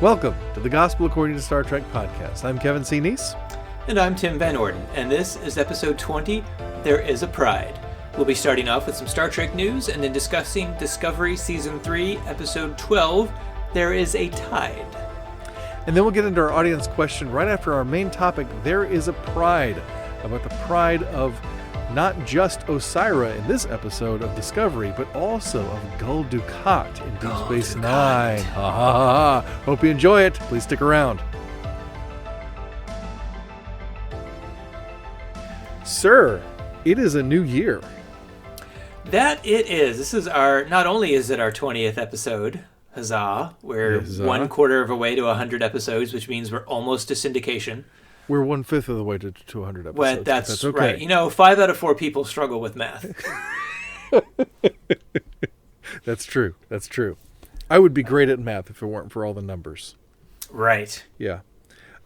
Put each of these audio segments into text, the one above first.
Welcome to the Gospel According to Star Trek podcast. I'm Kevin C. Neese. And I'm Tim Van Orden, and this is episode 20, There Is a Pride. We'll be starting off with some Star Trek news and then discussing Discovery Season 3, Episode 12, There Is a Tide. And then we'll get into our audience question right after our main topic, There Is a Pride, about the pride of not just Osyraa in this episode of Discovery, but also of Gul Dukat in Deep Space Nine. Ha ha ha. Hope you enjoy it. Please stick around. Sir, it is a new year. That it is. This is not only is it our 20th episode, huzzah, we're Huzzah. 1/4 of a way to 100 episodes, which means we're almost to syndication. We're 1/5 of the way to 200 episodes. Well, that's okay. right. You know, 5 out of 4 people struggle with math. That's true. That's true. I would be great at math if it weren't for all the numbers. Right. Yeah.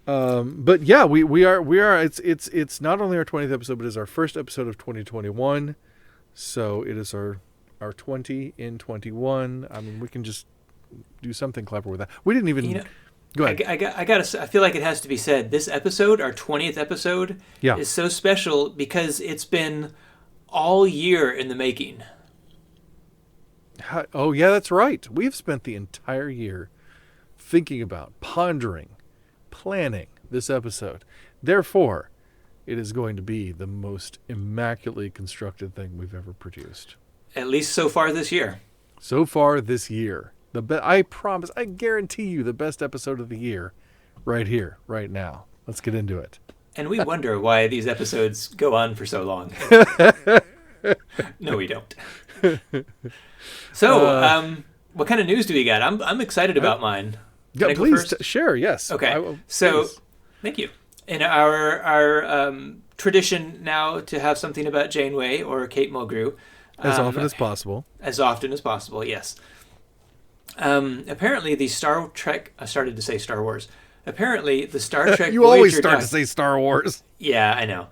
But yeah, we are. It's not only our 20th episode, but it's our first episode of 2021. So it is our 20 in 21. I mean, we can just do something clever with that. We didn't even. Go ahead. I feel like it has to be said. This episode, our 20th episode, is so special because it's been all year in the making. Oh yeah, that's right. We've spent the entire year thinking about, pondering, planning this episode. Therefore, it is going to be the most immaculately constructed thing we've ever produced. At least so far this year. So far this year. I promise, I guarantee you the best episode of the year right here, right now. Let's get into it. And we wonder why these episodes go on for so long. No, we don't. So, what kind of news do we got? I'm excited about mine. Yeah, please share. Yes. Okay. Thank you. In our tradition now to have something about Janeway or Kate Mulgrew. As often as possible. As often as possible, yes. Apparently the Star Trek... I started to say Star Wars. Apparently the Star Trek You always start to say Star Wars. Yeah, I know.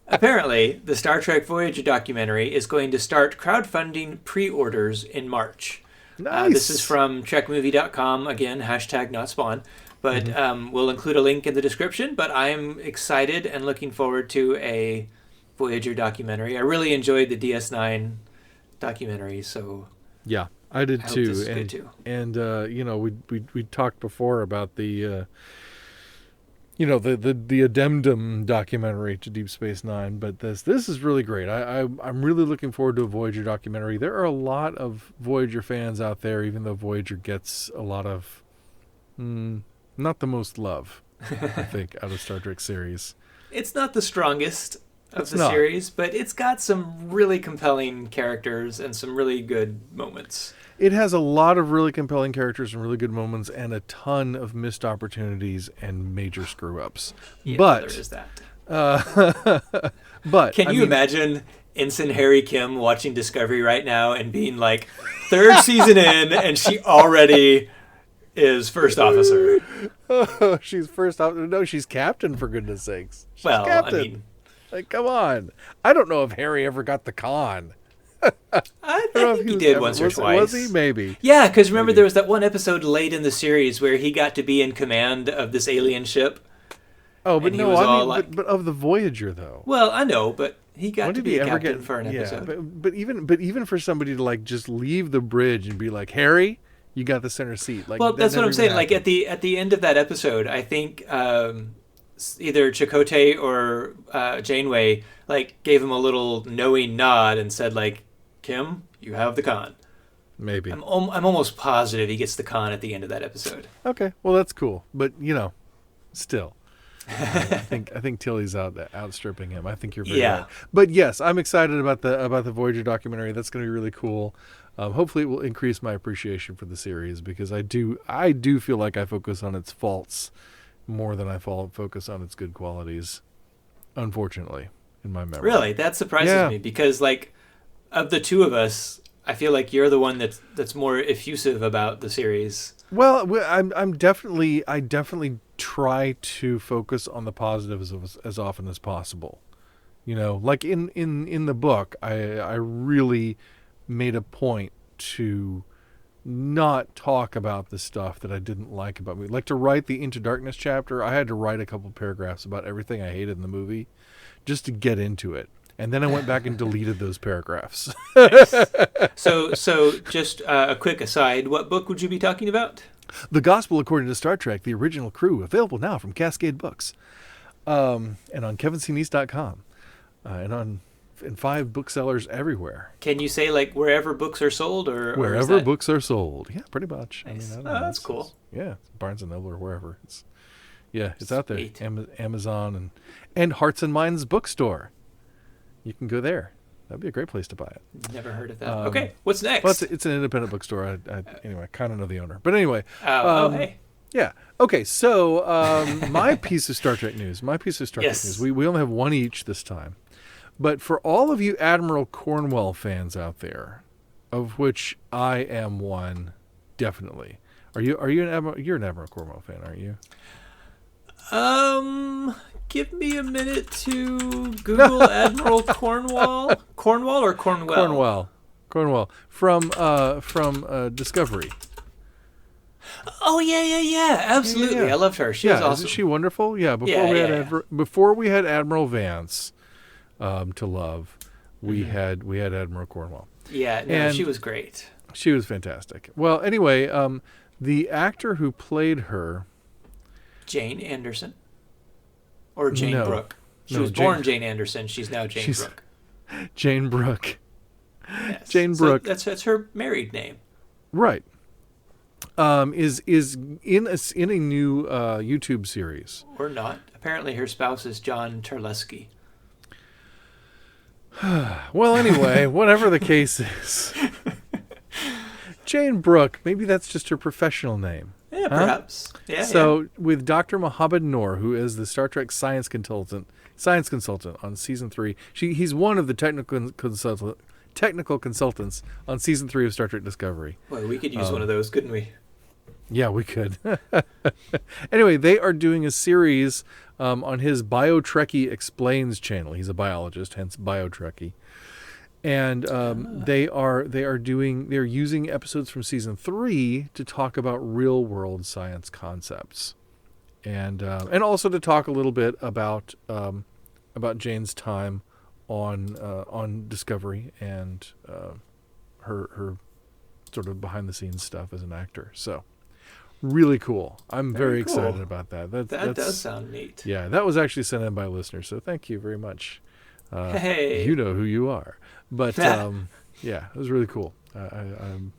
Apparently the Star Trek Voyager documentary is going to start crowdfunding pre-orders in March. Nice. This is from trekmovie.com. Again, hashtag not spawn. But we'll include a link in the description. But I'm excited and looking forward to a Voyager documentary. I really enjoyed the DS9 documentary, so... Yeah. I did too. This is good too. And we talked before about the the addendum documentary to Deep Space Nine, but this is really great. I'm really looking forward to a Voyager documentary. There are a lot of Voyager fans out there, even though Voyager gets a lot of not the most love, I think, out of Star Trek series. It's not the strongest of the series, but it's got some really compelling characters and some really good moments. It has a lot of really compelling characters and really good moments and a ton of missed opportunities and major screw-ups. Yeah, but there is that. But can you imagine Ensign Harry Kim watching Discovery right now and being like, 3rd season in, and she already is first officer? Oh, she's first officer. No, she's captain, for goodness sakes. She's captain. I mean... Like, come on. I don't know if Harry ever got the con. I think he did once or twice. Was he? Maybe. Yeah, because remember there was that one episode late in the series where he got to be in command of this alien ship. Oh, but no, but of the Voyager, though. Well, I know, but he got to be a captain for an episode. But even for somebody to like just leave the bridge and be like, Harry, you got the center seat. Like, well, that's what I'm saying. Like at the end of that episode, I think either Chakotay or Janeway like gave him a little knowing nod and said like, Kim, you have the con. Maybe. I'm almost positive he gets the con at the end of that episode. Okay, well that's cool, but still, I think Tilly's outstripping him. I think you're very right. But yes, I'm excited about the Voyager documentary. That's going to be really cool. Hopefully, it will increase my appreciation for the series because I do feel like I focus on its faults more than I focus on its good qualities. Unfortunately, in my memory. Really, that surprises me because like. Of the two of us, I feel like you're the one that's more effusive about the series. Well, I definitely try to focus on the positives as often as possible. Like in the book, I really made a point to not talk about the stuff that I didn't like about me. Like to write the Into Darkness chapter, I had to write a couple paragraphs about everything I hated in the movie just to get into it. And then I went back and deleted those paragraphs. Nice. So just a quick aside, what book would you be talking about? The Gospel According to Star Trek, The Original Crew, available now from Cascade Books. And on kevincneese.com. In 5 booksellers everywhere. Can you say like wherever books are sold, or wherever books are sold? Yeah, pretty much. Nice. I mean, that's cool. Yeah, Barnes and Noble or wherever. It's out there. Sweet. Amazon and Hearts and Minds Bookstore. You can go there. That'd be a great place to buy it. Never heard of that. Okay, what's next? Well, it's an independent bookstore. I kind of know the owner, but anyway. Hey. Yeah. Okay. So my piece of Star Trek news. Yes. We only have one each this time. But for all of you Admiral Cornwell fans out there, of which I am one, definitely. Are you an Admiral? You're an Admiral Cornwell fan, aren't you? Give me a minute to Google Admiral Cornwall. Cornwall or Cornwell? Cornwell from Discovery. Oh yeah, absolutely. Yeah. I loved her. She was awesome. Isn't she wonderful? Yeah. Before we had Admiral Vance to love, we had Admiral Cornwell. Yeah, no, and she was great. She was fantastic. Well, anyway, the actor who played her, Jane Anderson, or Jane Brooke. She was born Jane Anderson. She's now Jane Brooke. Jane Brooke. Yes. Jane Brooke. So that's her married name. Right. Is in a new YouTube series. Or not. Apparently her spouse is John Terlesky. Well, anyway, whatever the case is. Jane Brooke, maybe that's just her professional name. Yeah, perhaps. Yeah. So with Dr. Mohammed Noor, who is the Star Trek science consultant on season 3, he's one of the technical consultants on season 3 of Star Trek Discovery. Well, we could use one of those, couldn't we? Yeah, we could. Anyway, they are doing a series on his BioTrekkie Explains channel. He's a biologist, hence BioTrekkie. And they're using episodes from season 3 to talk about real world science concepts, and also to talk a little bit about Jane's time on Discovery and her sort of behind the scenes stuff as an actor. So really cool. I'm very excited about that. That does sound neat. Yeah, that was actually sent in by a listener, so thank you very much. Hey, you know who you are. But yeah, it was really cool. I'm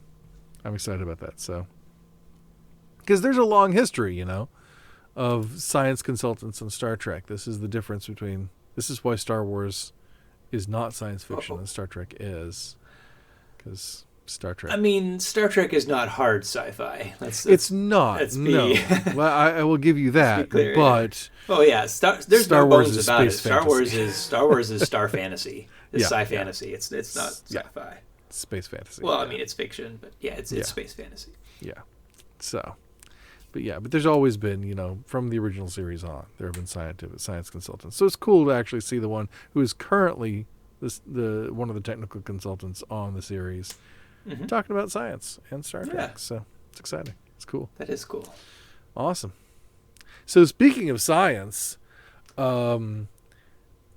excited about that. So, because there's a long history, of science consultants on Star Trek. This is the difference between. This is why Star Wars is not science fiction and Star Trek is, because Star Trek. I mean, Star Trek is not hard sci-fi. It's not. No. Well, I will give you that. Clear, but there's Star no Wars bones is about it. space fantasy. Star Wars is star fantasy. It's sci-fantasy. It's not sci-fi. Yeah. Space fantasy. Well, I mean, it's fiction, but it's space fantasy. Yeah. So, but there's always been, from the original series on, there have been science consultants. So it's cool to actually see the one who is currently one of the technical consultants on the series talking about science and Star Trek. So it's exciting. It's cool. That is cool. Awesome. So speaking of science, and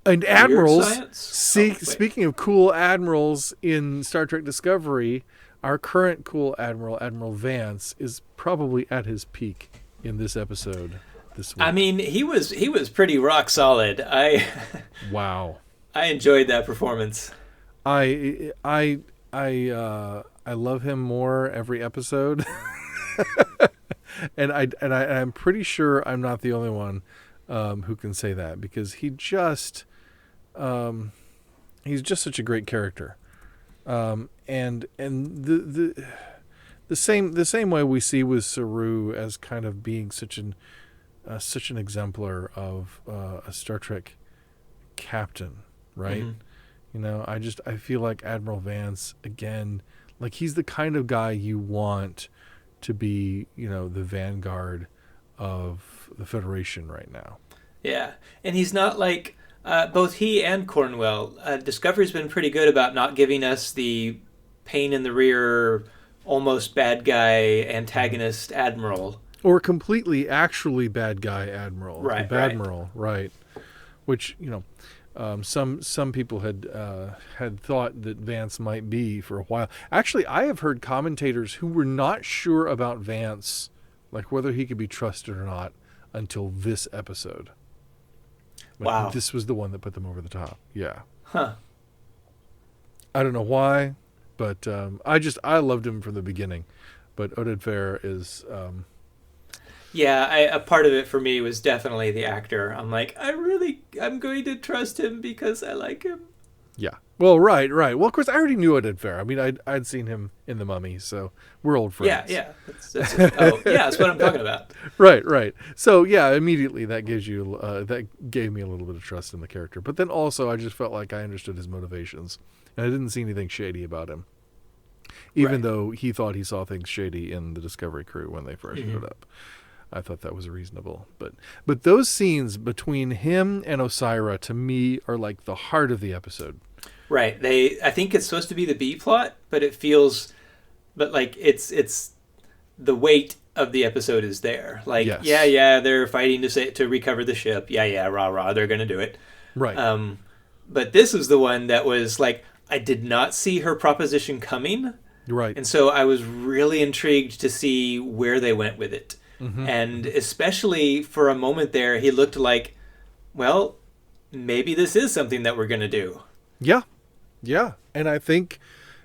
admirals, speaking of cool admirals in Star Trek Discovery, our current cool admiral, Admiral Vance, is probably at his peak in this episode this week. I mean, he was pretty rock solid. Wow. I enjoyed that performance. I love him more every episode. and I'm pretty sure I'm not the only one who can say that, because he's just such a great character. And the same way we see with Saru as kind of being such an exemplar of a Star Trek captain, right? Mm-hmm. I feel like Admiral Vance, again, like he's the kind of guy you want to be, the vanguard of the Federation right now. Yeah, and he's not like both he and Cornwell. Discovery's been pretty good about not giving us the pain in the rear almost bad guy antagonist Admiral. Or completely actually bad guy Admiral. Right, Admiral, right. Which, some people had thought that Vance might be for a while. Actually, I have heard commentators who were not sure about Vance, like whether he could be trusted or not, until this episode. Wow. This was the one that put them over the top. Yeah. Huh. I don't know why, but I loved him from the beginning. But Oded Fehr is... a part of it for me was definitely the actor. I'm like, I'm going to trust him because I like him. Yeah. Well, right. Well, of course, I already knew Oded Fehr. I mean, I'd seen him in The Mummy, so we're old friends. Yeah. That's what I'm talking about. Right. So, yeah, immediately that gave me a little bit of trust in the character. But then also, I just felt like I understood his motivations, and I didn't see anything shady about him, even though he thought he saw things shady in the Discovery crew when they first showed up. I thought that was reasonable. But those scenes between him and Osyraa, to me, are like the heart of the episode. Right. I think it's supposed to be the B plot, but it feels, it's the weight of the episode is there. Like, yes. They're fighting to recover the ship. Rah, they're going to do it. Right. But this is the one that was like, I did not see her proposition coming. Right. And so I was really intrigued to see where they went with it. Mm-hmm. And especially for a moment there, he looked like, well, maybe this is something that we're going to do. Yeah. And I think,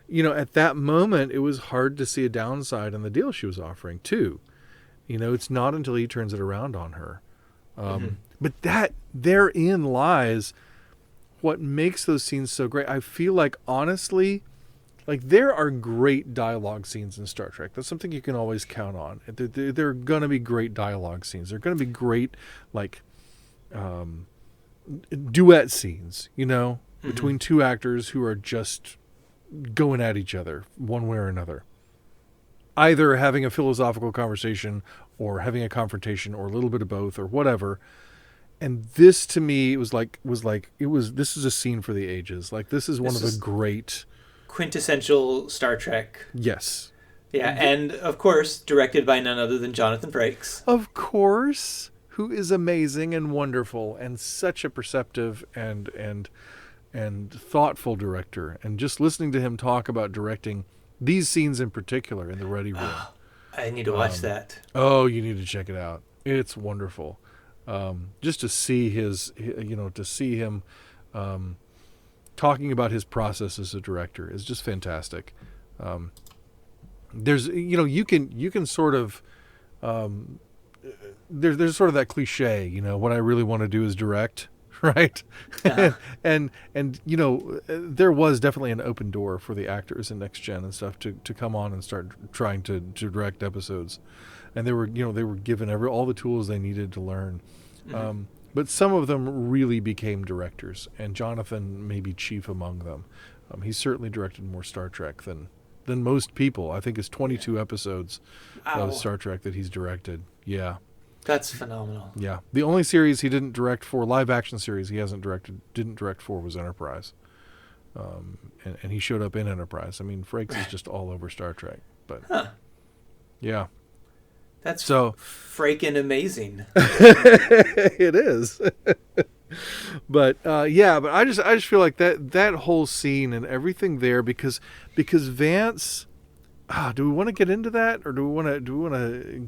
at that moment, it was hard to see a downside in the deal she was offering, too. It's not until he turns it around on her. But therein lies what makes those scenes so great. I feel like, honestly, there are great dialogue scenes in Star Trek. That's something you can always count on. There are going to be great dialogue scenes. There are going to be great, duet scenes, between two actors who are just going at each other one way or another. Either having a philosophical conversation or having a confrontation or a little bit of both or whatever. And this, to me, this is a scene for the ages. This is one of the great... quintessential Star Trek. Yes. Yeah, and of course, directed by none other than Jonathan Frakes. Of course, who is amazing and wonderful and such a perceptive and thoughtful director. And just listening to him talk about directing these scenes in particular in the Ready Room. I need to watch that. Oh, you need to check it out. It's wonderful. Just to see him talking about his process as a director is just fantastic. There's, you can sort of, there's sort of that cliche, what I really want to do is direct, right? Uh-huh. and there was definitely an open door for the actors in Next Gen and stuff to come on and start trying to direct episodes. And they were given all the tools they needed to learn. Mm-hmm. But some of them really became directors, and Jonathan may be chief among them. He certainly directed more Star Trek than most people. I think it's 22 episodes of Star Trek that he's directed. Yeah. That's phenomenal. Yeah. The only series he didn't direct for, live action series he didn't direct for was Enterprise. And he showed up in Enterprise. I mean, Frakes is just all over Star Trek. But yeah. That's so freaking amazing. It is. But I just feel like that whole scene and everything there because Vance. Do we want to get into that, or do we want to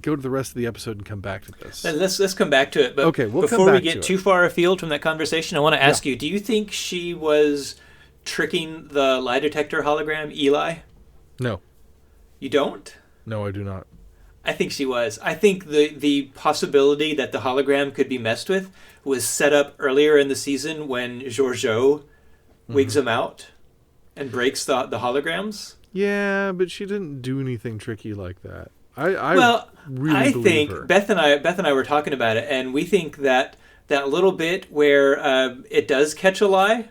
go to the rest of the episode and come back to this? Let's come back to it. But okay, before we get too far afield from that conversation, I want to ask you: do you think she was tricking the lie detector hologram, Eli? No. You don't? No, I do not. I think she was. I think the possibility that the hologram could be messed with was set up earlier in the season when Georgiou wigs him out and breaks the holograms. Yeah, but she didn't do anything tricky like that. I think Beth and I were talking about it, and we think that little bit where it does catch a lie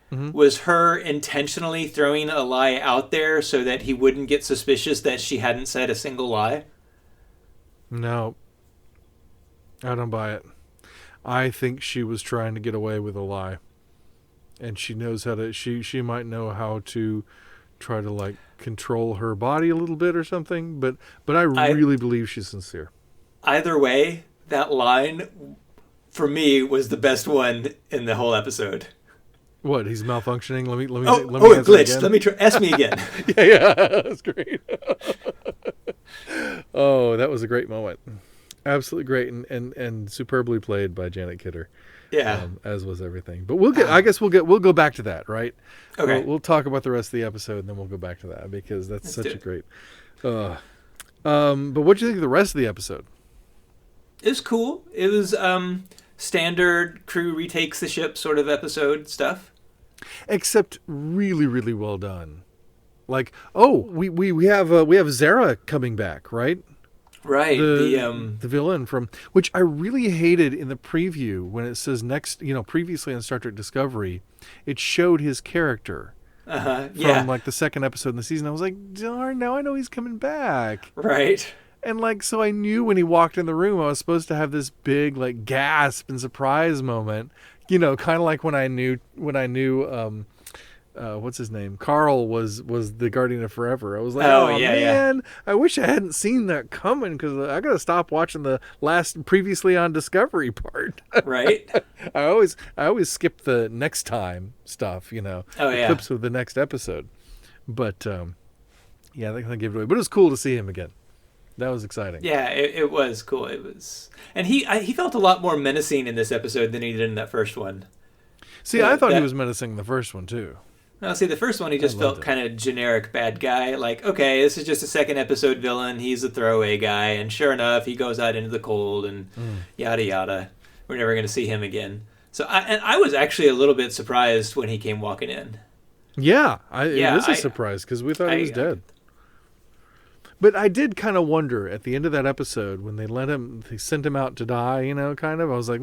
was her intentionally throwing a lie out there so that he wouldn't get suspicious that she hadn't said a single lie. No, I don't buy it. I think she was trying to get away with a lie, and she knows how to. She might know how to try to control her body a little bit or something. But I really believe she's sincere. Either way, that line for me was the best one in the whole episode. What? He's malfunctioning. Let me. It glitched. Let me try. Ask me again. yeah, that's great. Oh, that was a great moment. Absolutely great and superbly played by Janet Kidder. Yeah. As was everything. But we'll go back to that, right? Okay. We'll talk about the rest of the episode and then we'll go back to that because that's such a great. But what do you think of the rest of the episode? It was cool. It was standard crew retakes the ship sort of episode stuff. Except really, really well done. Like, we have Zara coming back, right? Right. The villain from which I really hated in the preview when it says previously on Star Trek Discovery, it showed his character. From like the second episode in the season. I was like, darn, now I know he's coming back. Right. And like, so I knew when he walked in the room, I was supposed to have this big like gasp and surprise moment. Kind of like when I knew what's his name? Carl was the Guardian of Forever. I was like, man, I wish I hadn't seen that coming because I got to stop watching the last previously on Discovery part. Right. I always skip the next time stuff, clips of the next episode. But I think I gave it away. But it was cool to see him again. That was exciting. Yeah, it was cool. It was, and he felt a lot more menacing in this episode than he did in that first one. See, I thought he was menacing in the first one too. No, see, the first one he just felt kind of generic bad guy. Like, okay, this is just a second episode villain. He's a throwaway guy, and sure enough, he goes out into the cold and yada yada. We're never going to see him again. So, I was actually a little bit surprised when he came walking in. Yeah, it was a surprise because we thought he was dead. But I did kind of wonder at the end of that episode when they sent him out to die, kind of. I was like,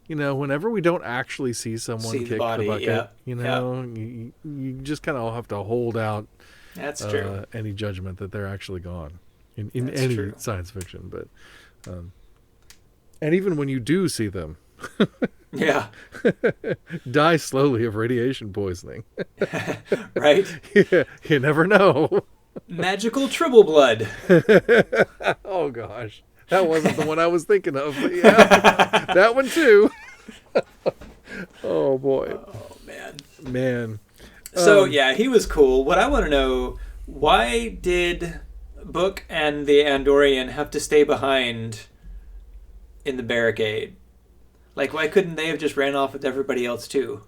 whenever we don't actually see someone kick the bucket, you just kind of have to hold out. That's true. Any judgment that they're actually gone in any true. Science fiction, but and even when you do see them, die slowly of radiation poisoning. Right? You never know. Magical triple blood. Oh gosh, that wasn't the one I was thinking of. But yeah, that one too. Oh boy. Oh man. So he was cool. What I want to know: why did Book and the Andorian have to stay behind in the barricade? Like, why couldn't they have just ran off with everybody else too?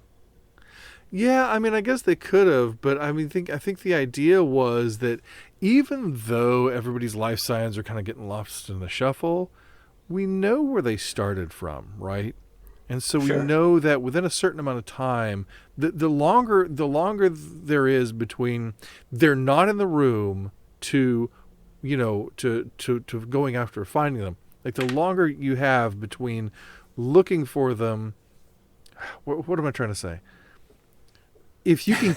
Yeah, I mean, I guess they could have, but I think the idea was that even though everybody's life signs are kind of getting lost in the shuffle, we know where they started from, right? And so we know that within a certain amount of time, the longer there is between they're not in the room to going after finding them, like the longer you have between looking for them. What am I trying to say? If you can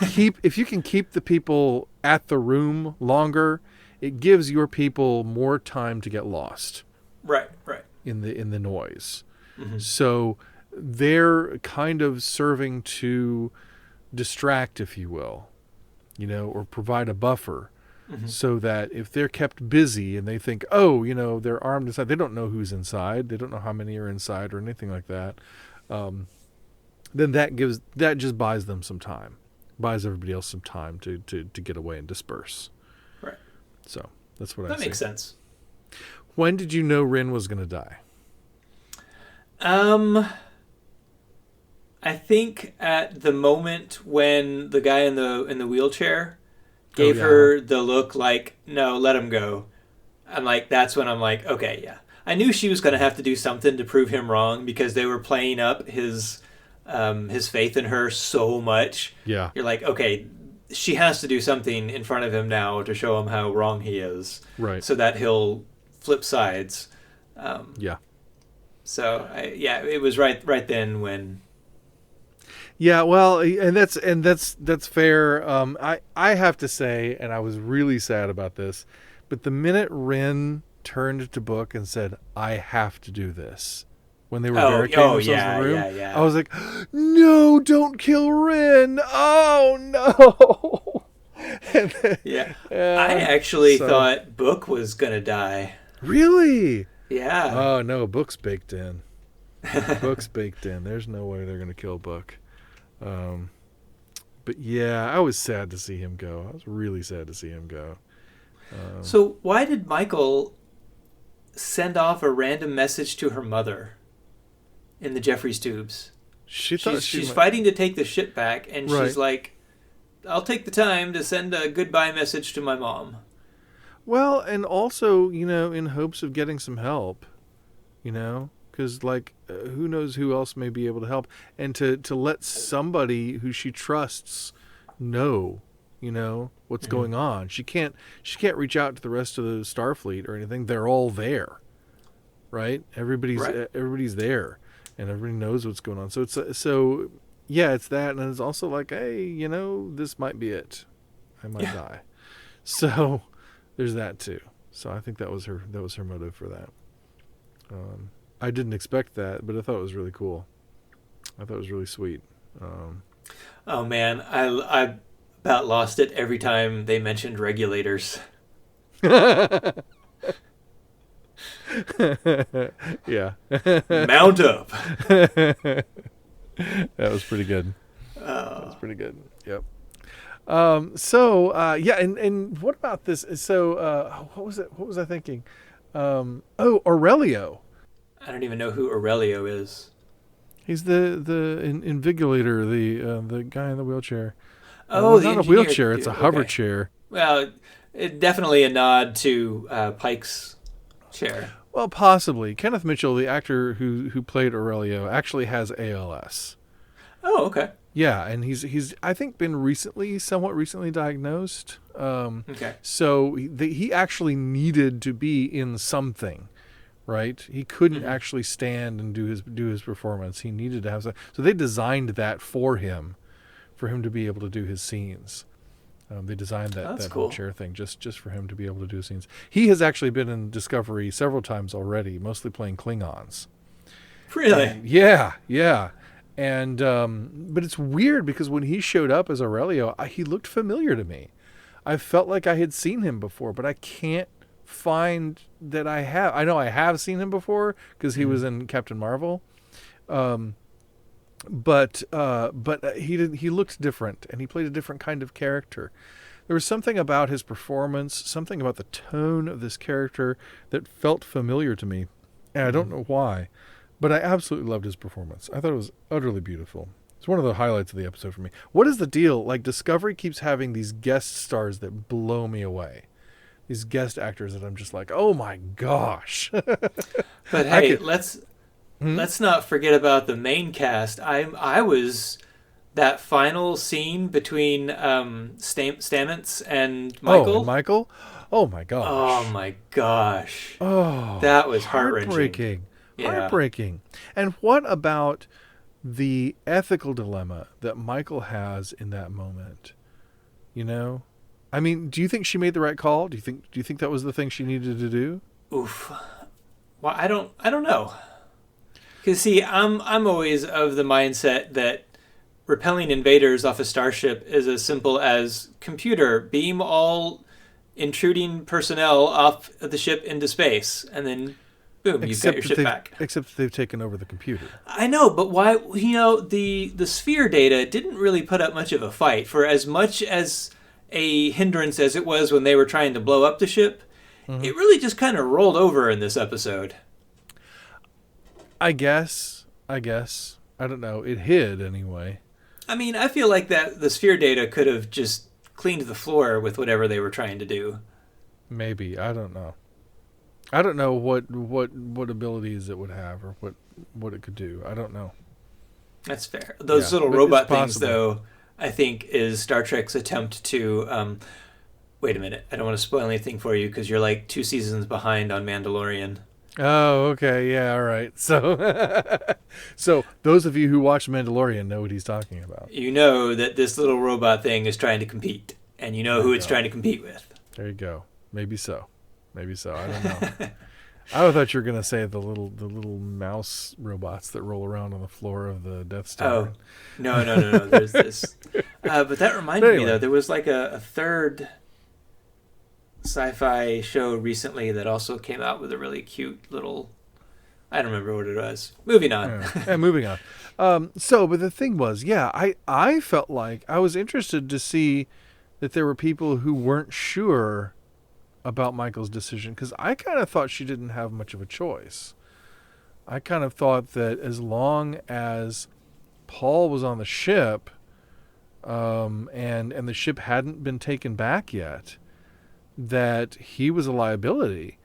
keep the people at the room longer, it gives your people more time to get lost. Right. In the noise. Mm-hmm. So they're kind of serving to distract, if you will, or provide a buffer, so that if they're kept busy and they think, they're armed inside, they don't know who's inside, they don't know how many are inside or anything like that. Then that just buys them some time, buys everybody else some time to get away and disperse. Right. So that's what I say. That makes sense. When did you know Rin was going to die? I think at the moment when the guy in the wheelchair gave her the look like, no, let him go. That's when I'm like, okay, yeah. I knew she was going to have to do something to prove him wrong because they were playing up his faith in her so much. Yeah. You're like, okay, she has to do something in front of him now to show him how wrong he is. Right. So that he'll flip sides. Yeah. So it was right then when. Yeah, well, and that's fair. I have to say, and I was really sad about this, but the minute Rin turned to Book and said, "I have to do this," when they were barricading themselves in the room, I was like, "No, don't kill Rin! Oh no!" Yeah. I actually thought Book was going to die. Really? Yeah. Oh, no, Book's baked in. Book's baked in. There's no way they're going to kill Book. But yeah, I was sad to see him go. I was really sad to see him go. So why did Michael send off a random message to her mother in the Jeffries tubes? She's fighting to take the ship back, and she's like, I'll take the time to send a goodbye message to my mom. Well, and also, in hopes of getting some help, because, who knows who else may be able to help, and to let somebody who she trusts know, what's going on. She can't reach out to the rest of the Starfleet or anything. They're all there, right? Everybody's there, and everybody knows what's going on. So it's it's that, and it's also like, hey, this might be it. I might die. So there's that too. So I think that was her motive for that. I didn't expect that, but I thought it was really cool. I thought it was really sweet. Oh man, I about lost it every time they mentioned regulators. Yeah. Mount up. That was pretty good. That was pretty good. Yep. And what about this? So, what was it? What was I thinking? Aurelio. I don't even know who Aurelio is. He's the invigilator, the guy in the wheelchair. Oh, it's not a wheelchair; it's a hover chair. Well, definitely a nod to Pike's chair. Well, possibly. Kenneth Mitchell, the actor who played Aurelio, actually has ALS. Oh, okay. Yeah, and he's I think been somewhat recently diagnosed. Okay. So he actually needed to be in something, right? He couldn't actually stand and do his performance. He needed to have some. So they designed that for him to be able to do his scenes. They designed that cool. whole chair thing just for him to be able to do scenes. He has actually been in Discovery several times already, mostly playing Klingons. Really? And yeah. And but it's weird because when he showed up as Aurelio, he looked familiar to me. I felt like I had seen him before, but I can't find that I have. I know I have seen him before because he was in Captain Marvel. But he didn't. He looked different, and he played a different kind of character. There was something about his performance, something about the tone of this character that felt familiar to me, and I don't know why, but I absolutely loved his performance. I thought it was utterly beautiful. It's one of the highlights of the episode for me. What is the deal? Like, Discovery keeps having these guest stars that blow me away. These guest actors that I'm just like, oh my gosh. But hey, let's not forget about the main cast. I was that final scene between Stamets and Michael. Oh, Michael? Oh my gosh. Oh my gosh. Oh, that was heartbreaking. Heartbreaking. And what about the ethical dilemma that Michael has in that moment? I mean, do you think she made the right call? Do you think that was the thing she needed to do? Oof. Well, I don't know. Because see, I'm always of the mindset that repelling invaders off a starship is as simple as computer beam all intruding personnel off of the ship into space, and then boom, you've got your ship back. Except they've taken over the computer. I know, but why? The sphere data didn't really put up much of a fight. For as much as a hindrance as it was when they were trying to blow up the ship, it really just kind of rolled over in this episode. I guess. I don't know. It hid anyway. I mean, I feel like that the sphere data could have just cleaned the floor with whatever they were trying to do. Maybe. I don't know. I don't know what abilities it would have or what it could do. I don't know. That's fair. Those little robot things, though, I think is Star Trek's attempt to... wait a minute. I don't want to spoil anything for you because you're like 2 seasons behind on Mandalorian. Oh, okay. Yeah, all right. So those of you who watch Mandalorian know what he's talking about. You know that this little robot thing is trying to compete, and you know who it's trying to compete with. There you go. Maybe so. I don't know. I thought you were gonna say the little mouse robots that roll around on the floor of the Death Star. Oh, no. There's this. But that reminded me, though, there was like a third sci-fi show recently that also came out with a really cute little. I don't remember what it was. Moving on. Yeah, moving on. But the thing was, I felt like I was interested to see that there were people who weren't sure about Michael's decision, because I kind of thought she didn't have much of a choice. I kind of thought that as long as Paul was on the ship, and the ship hadn't been taken back yet, that he was a liability.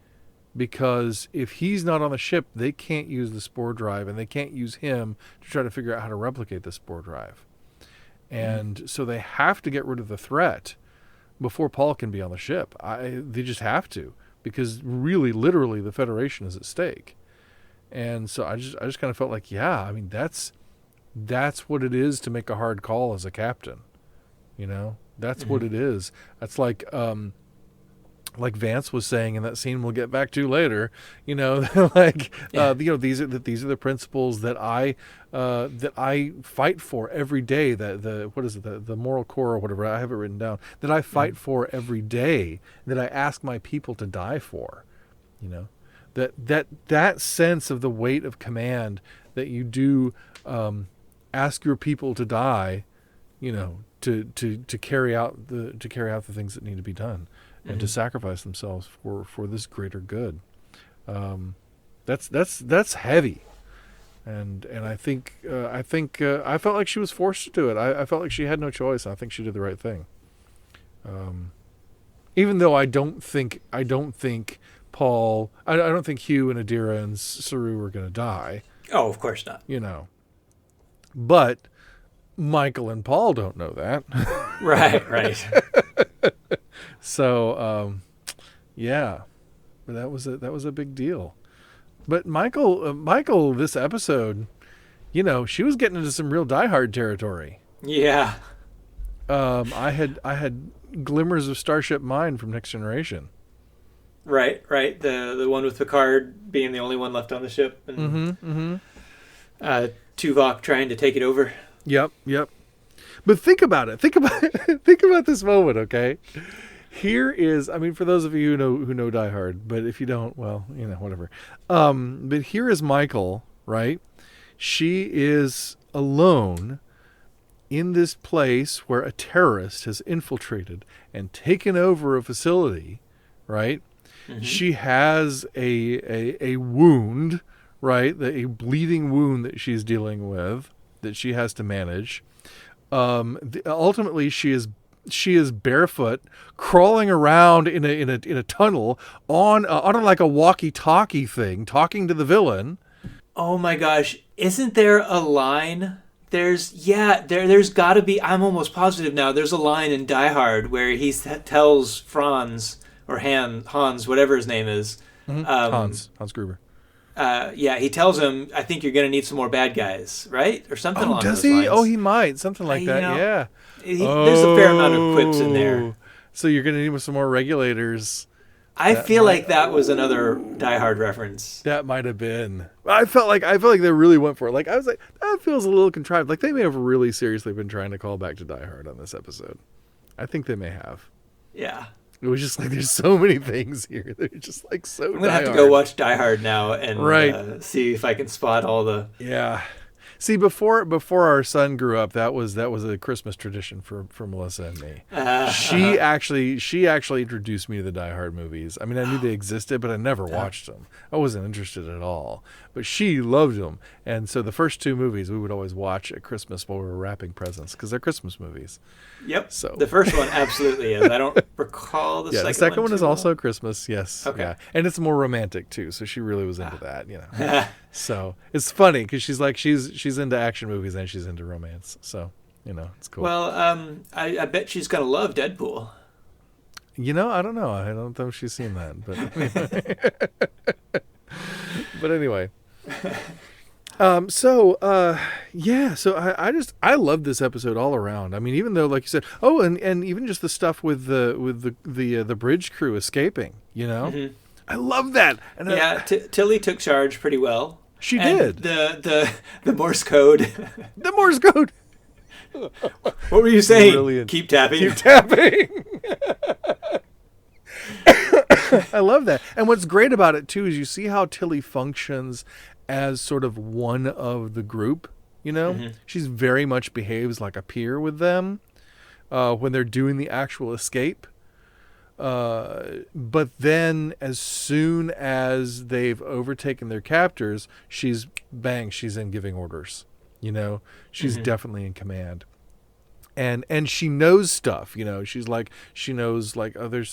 Because if he's not on the ship, they can't use the spore drive, and they can't use him to try to figure out how to replicate the spore drive. And so they have to get rid of the threat before Paul can be on the ship. They just have to, because really, literally, the Federation is at stake. And so I just kind of felt like, that's what it is to make a hard call as a captain. That's what it is. That's like Vance was saying in that scene we'll get back to later, these are the principles that I fight for every day, the moral core or whatever, I have it written down, that I fight for every day, that I ask my people to die for. That sense of the weight of command, that you do ask your people to die, to carry out the things that need to be done. And to sacrifice themselves for this greater good, that's heavy, and I think I felt like she was forced to do it. I felt like she had no choice. I think she did the right thing. Even though I don't think Paul, I don't think Hugh and Adira and Saru were going to die. Oh, of course not. But Michael and Paul don't know that. Right. So, but that was a big deal. But Michael, this episode, she was getting into some real Die Hard territory. Yeah. I had glimmers of Starship Mine from Next Generation. Right. The one with Picard being the only one left on the ship, and Tuvok trying to take it over. Yep. But think about it. Think about this moment, okay? Here is, for those of you who know Die Hard, but if you don't, well, whatever. But here is Michael, right? She is alone in this place where a terrorist has infiltrated and taken over a facility, right? Mm-hmm. She has a wound, right? A bleeding wound that she's dealing with, that she has to manage. Ultimately, she is barefoot, crawling around in a tunnel on like a walkie-talkie thing, talking to the villain. Oh my gosh! Isn't there a line? There's got to be. I'm almost positive now. There's a line in Die Hard where he tells Franz or Hans, whatever his name is. Mm-hmm. Hans Gruber. He tells him, I think you're going to need some more bad guys, right? Or something along those lines. Does he? Oh, he might. Something like that, yeah. There's a fair amount of quips in there. So you're going to need some more regulators. I feel like that was another Die Hard reference. That might have been. I felt like they really went for it. Like, I was like, that feels a little contrived. Like, they may have really seriously been trying to call back to Die Hard on this episode. I think they may have. Yeah. It was just like, there's so many things here. They're just like so I'm going to have to go watch Die Hard now and see if I can spot all the... Yeah. See, before our son grew up, that was a Christmas tradition for Melissa and me. She actually introduced me to the Die Hard movies. I mean, I knew they existed, but I never watched them. I wasn't interested at all. But she loved them, and so the first two movies we would always watch at Christmas while we were wrapping presents because they're Christmas movies. Yep. So the first one absolutely is. I don't recall the second one. The second one is also Christmas. Yes. Okay. Yeah. And it's more romantic too, so she really was into that. So it's funny because she's like she's into action movies and she's into romance. So it's cool. Well, I bet she's gonna love Deadpool. I don't know. I don't know if she's seen that, but but anyway. So I love this episode all around. I mean, even though, like you said, and even just the stuff with the bridge crew escaping, Mm-hmm. I love that. And yeah, Tilly took charge pretty well. She and did. The Morse code. The Morse code. What were you saying? Brilliant. Keep tapping. Keep tapping. I love that. And what's great about it, too, is you see how Tilly functions as sort of one of the group, you know? Mm-hmm. She's very much behaves like a peer with them when they're doing the actual escape. But then as soon as they've overtaken their captors, she's in giving orders. You know, she's definitely in command. And she knows stuff, you know, she knows like, oh,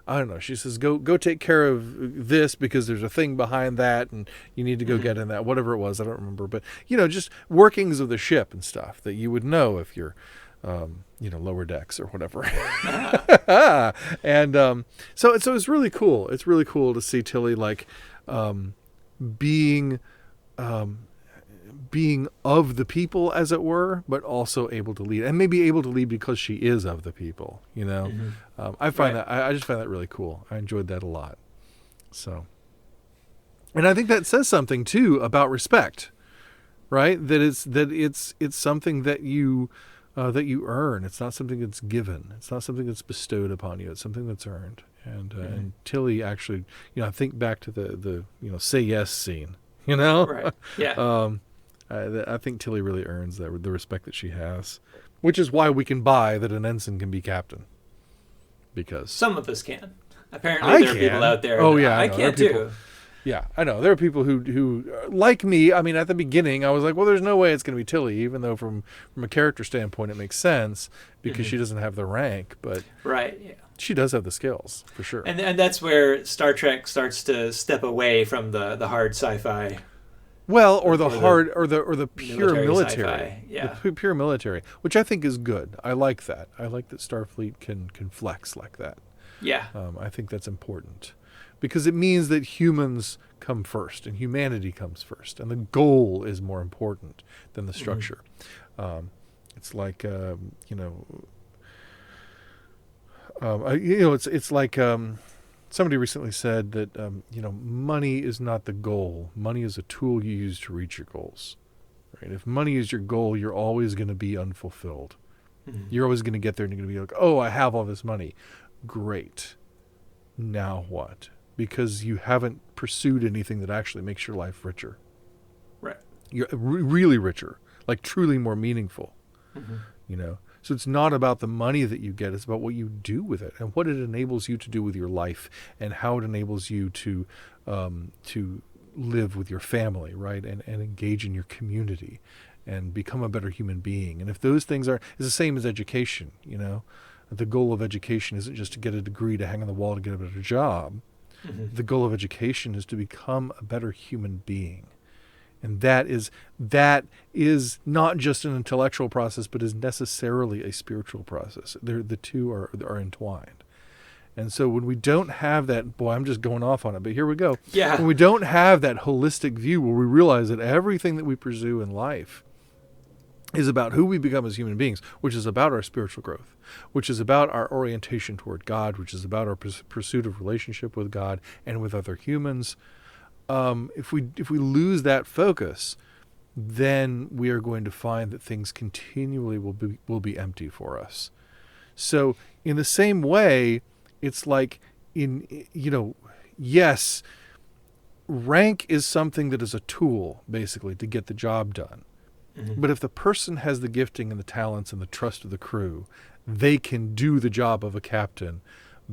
I don't know. She says, go take care of this because there's a thing behind that and you need to go get in that, whatever it was. I don't remember. But, you know, just workings of the ship and stuff that you would know if you're, lower decks or whatever. And so it's really cool. It's really cool to see Tilly like being of the people, as it were, but also able to lead, and maybe able to lead because she is of the people, you know. I find that I just find that really cool. I enjoyed that a lot. So, and I think that says something too about respect, right? That it's something that you earn. It's not something that's given. It's not something that's bestowed upon you. It's something that's earned. And Tilly actually, you know, I think back to the say yes scene, you know. Right. Yeah. I think Tilly really earns the respect that she has, which is why we can buy that an ensign can be captain. Because some of us can. Apparently, there are people out there. Oh yeah, I can too. Yeah, I know. There are people who like me. I mean, at the beginning, I was like, well, there's no way it's going to be Tilly, even though from a character standpoint, it makes sense because she doesn't have the rank, but right. Yeah. She does have the skills for sure. And that's where Star Trek starts to step away from the hard sci-fi. Well, or the pure military. Yeah. The pure military, which I think is good. I like that. I like that Starfleet can flex like that. Yeah. I think that's important because it means that humans come first and humanity comes first, and the goal is more important than the structure. It's like it's like somebody recently said that money is not the goal. Money is a tool you use to reach your goals. Right? If money is your goal, you're always going to be unfulfilled. You're always going to get there and you're going to be like, oh, I have all this money. Great. Now what? Because you haven't pursued anything that actually makes your life richer. Right. You're really richer, like truly more meaningful. So it's not about the money that you get. It's about what you do with it and what it enables you to do with your life and how it enables you to live with your family, right? And engage in your community and become a better human being. And if those things it's the same as education, the goal of education isn't just to get a degree to hang on the wall to get a better job. The goal of education is to become a better human being. And that is not just an intellectual process, but is necessarily a spiritual process. The two are entwined. And so when we don't have that, boy, I'm just going off on it, but here we go. Yeah. When we don't have that holistic view where we realize that everything that we pursue in life is about who we become as human beings, which is about our spiritual growth, which is about our orientation toward God, which is about our pursuit of relationship with God and with other humans. If we lose that focus, then we are going to find that things continually will be empty for us. So in the same way, it's like yes, rank is something that is a tool basically to get the job done. But if the person has the gifting and the talents and the trust of the crew, they can do the job of a captain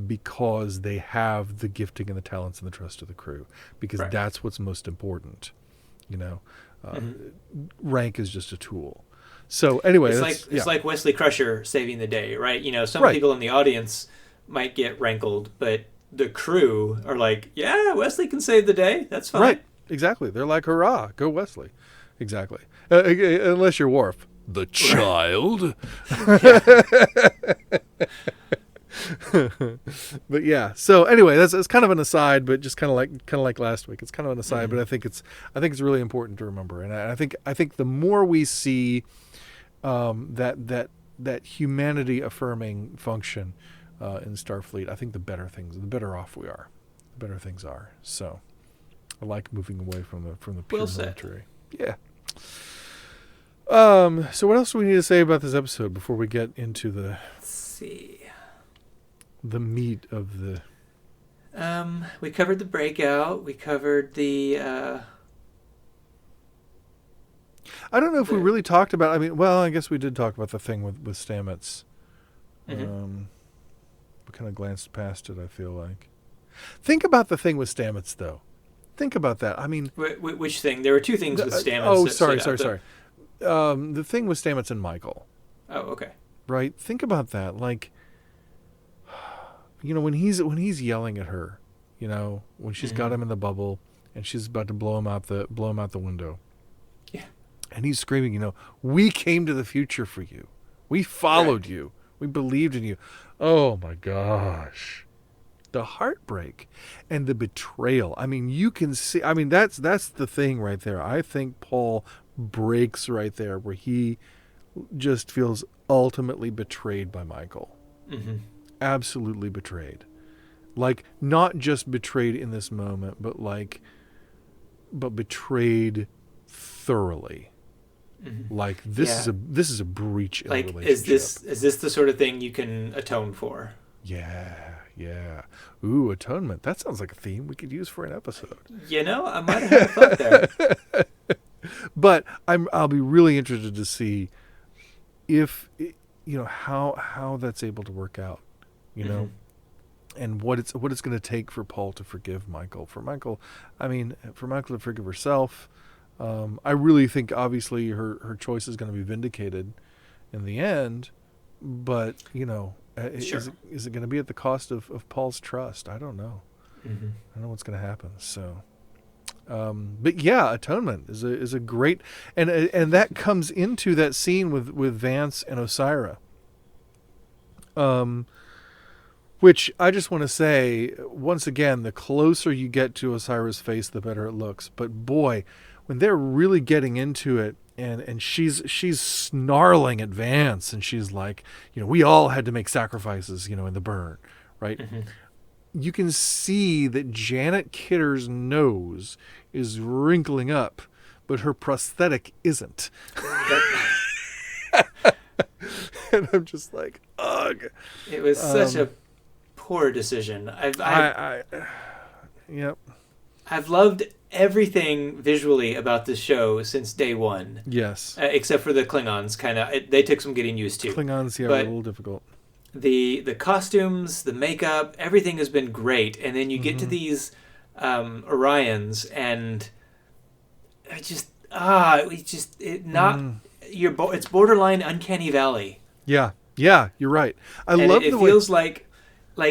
because they have the gifting and the talents and the trust of the crew, because that's what's most important. Rank is just a tool. So anyway, it's like Wesley Crusher saving the day, right? Some people in the audience might get rankled, but the crew are like, yeah, Wesley can save the day. That's fine. Right. Exactly. They're like, hurrah, go Wesley. Exactly. Unless you're Worf. The child. But yeah. So anyway, it's kind of an aside, but just kind of like last week. It's kind of an aside, but I think it's really important to remember. And I think the more we see that humanity affirming function in Starfleet, I think the better off we are. the better things are. So I like moving away from the pure military. Yeah. So what else do we need to say about this episode before we get into the meat of the... We covered the breakout. We covered the... I don't know if we really talked about... I mean, well, I guess we did talk about the thing with Stamets. Mm-hmm. We kind of glanced past it, I feel like. Think about the thing with Stamets, though. Think about that. I mean... Which thing? There were two things with Stamets. Sorry. The thing with Stamets and Michael. Oh, okay. Right? Think about that. Like, when he's yelling at her, when she's got him in the bubble and she's about to blow him out the window. Yeah. And he's screaming, we came to the future for you. We followed you. We believed in you. Oh my gosh. The heartbreak and the betrayal. I mean, you can see, that's the thing right there. I think Paul breaks right there where he just feels ultimately betrayed by Michael. Mm-hmm. Absolutely betrayed. Like, not just betrayed in this moment, but betrayed thoroughly. Mm-hmm. Like, this is a breach in the relationship. Is this the sort of thing you can atone for? Yeah. Ooh, atonement. That sounds like a theme we could use for an episode. I might have had a thought there. But I'll be really interested to see if how that's able to work out, and what it's going to take for Paul to forgive Michael. For Michael to forgive herself. I really think obviously her choice is going to be vindicated in the end, but Sure. Is it going to be at the cost of Paul's trust? I don't know. Mm-hmm. I don't know what's going to happen. So, but yeah, atonement is a great, and that comes into that scene with Vance and Osyraa. Which I just want to say once again, the closer you get to Osyraa's face, the better it looks. But boy, when they're really getting into it, and she's snarling at Vance, and she's like, we all had to make sacrifices, in the burn, right? Mm-hmm. You can see that Janet Kidder's nose is wrinkling up, but her prosthetic isn't. And I'm just like, ugh. It was such a poor decision. Yep. I've loved everything visually about this show since day one. Yes. Except for the Klingons, they took some getting used to. Klingons, yeah, are a little difficult. The costumes, the makeup, everything has been great, and then you get to these Orions, and it's borderline Uncanny Valley. Yeah, you're right. It feels like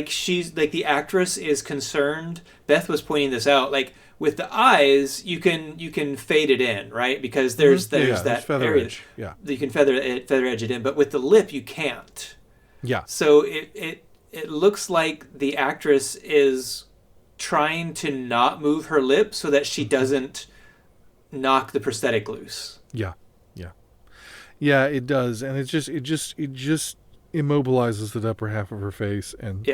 she's like the actress is concerned. Beth was pointing this out. Like with the eyes, you can fade it in, right? Because there's that feather area. edge. Yeah, you can feather edge it in, but with the lip, you can't. Yeah. So it looks like the actress is trying to not move her lip so that she doesn't knock the prosthetic loose. Yeah, it does, and it just immobilizes the upper half of her face, and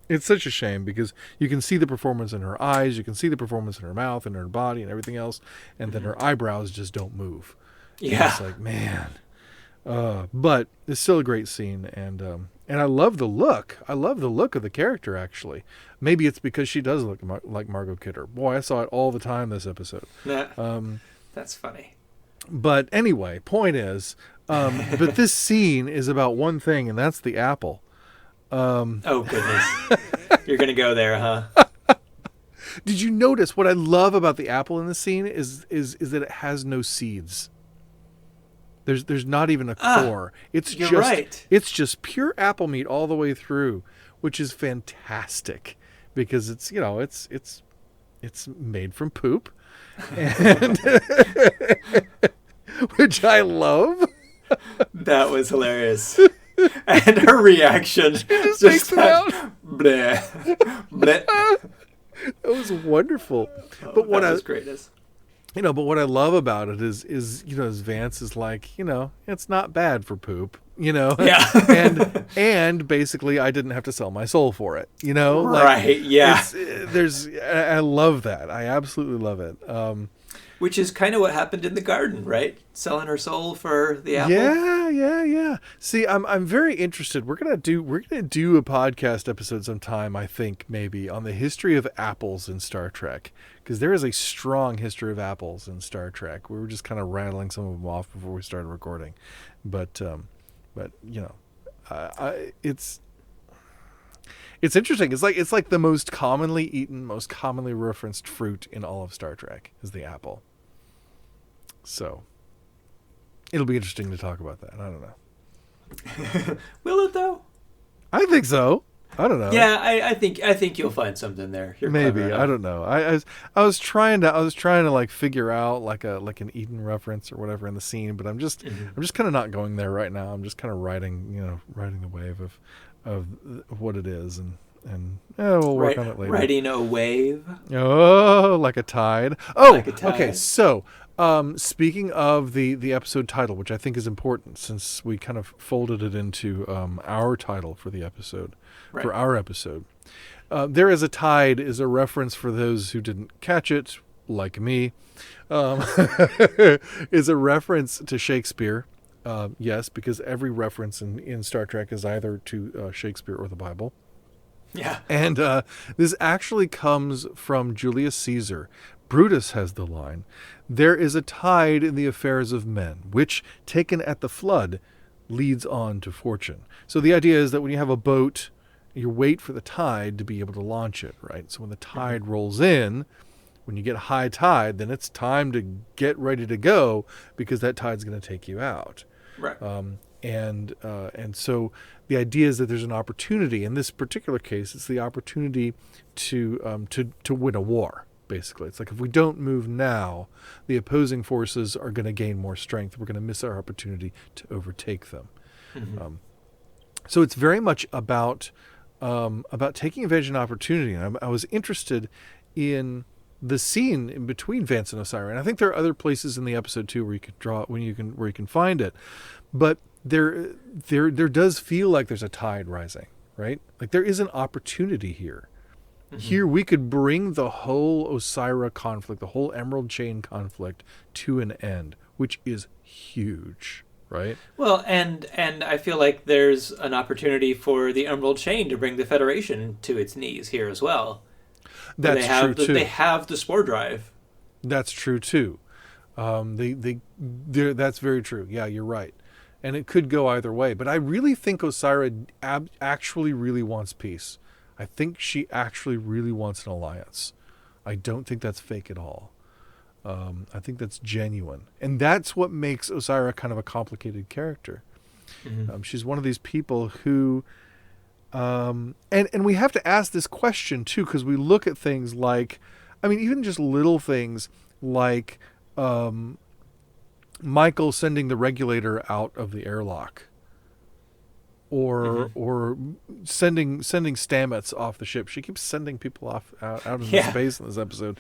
it's such a shame because you can see the performance in her eyes, you can see the performance in her mouth and her body and everything else, and then her eyebrows just don't move. Yeah, it's like, man. But it's still a great scene, and I love the look. I love the look of the character, actually. Maybe it's because she does look like Margot Kidder. Boy, I saw it all the time this episode. That's funny. But anyway, point is, but this scene is about one thing, and that's the apple. Oh, goodness. You're going to go there, huh? Did you notice what I love about the apple in this scene is that it has no seeds. There's not even a core. You're right. It's just pure apple meat all the way through, which is fantastic because it's made from poop, and which I love. That was hilarious. And her reaction just makes it out. Bleh, bleh. That was wonderful. But what was greatest. But what I love about it is as Vance is like, it's not bad for poop, Yeah. and basically I didn't have to sell my soul for it, Right. Yeah. I love that. I absolutely love it. Which is kind of what happened in the garden, right? Selling her soul for the apple. Yeah. See, I'm very interested. We're gonna do a podcast episode sometime, I think, maybe on the history of apples in Star Trek, because there is a strong history of apples in Star Trek. We were just kind of rattling some of them off before we started recording, but it's interesting. It's like the most commonly eaten, most commonly referenced fruit in all of Star Trek is the apple. So it'll be interesting to talk about that. I don't know. Will it though? I think so. I don't know. Yeah, I think you'll find something there. You're maybe. I don't know. I was trying to like figure out like an Eden reference or whatever in the scene, but I'm just kind of not going there right now. I'm just kind of riding the wave of what it is, and we'll work on it later. Riding a wave. Oh, like a tide. Oh, like a tide. Okay. So, speaking of the episode title, which I think is important since we kind of folded it into our title for the episode, for our episode. There is a tide is a reference for those who didn't catch it, like me, is a reference to Shakespeare. Yes, because every reference in Star Trek is either to Shakespeare or the Bible. Yeah. And this actually comes from Julius Caesar. Brutus has the line, "There is a tide in the affairs of men, which, taken at the flood, leads on to fortune." So the idea is that when you have a boat, you wait for the tide to be able to launch it, right? So when the tide rolls in, when you get high tide, then it's time to get ready to go because that tide's going to take you out. Right. And so the idea is that there's an opportunity. In this particular case, it's the opportunity to win a war. Basically, it's like if we don't move now, the opposing forces are going to gain more strength. We're going to miss our opportunity to overtake them. Mm-hmm. So it's very much about taking advantage of an opportunity. And I was interested in the scene in between Vance and Osyraa, and I think there are other places in the episode too where you could draw where you can find it, but there does feel like there's a tide rising, right? Like there is an opportunity here. Mm-hmm. Here we could bring the whole Osyraa conflict, the whole Emerald Chain conflict, to an end, which is huge, right? Well, and I feel like there's an opportunity for the Emerald Chain to bring the Federation to its knees here as well. That's true too. They have the spore drive. That's true too. That's very true. Yeah, you're right. And it could go either way. But I really think Osyraa actually really wants peace. I think she actually really wants an alliance. I don't think that's fake at all. I think that's genuine. And that's what makes Osyraa kind of a complicated character. Mm-hmm. She's one of these people who... and we have to ask this question, too, because we look at things like... I mean, even just little things like Michael sending the regulator out of the airlock. Or sending Stamets off the ship. She keeps sending people out into space in this episode.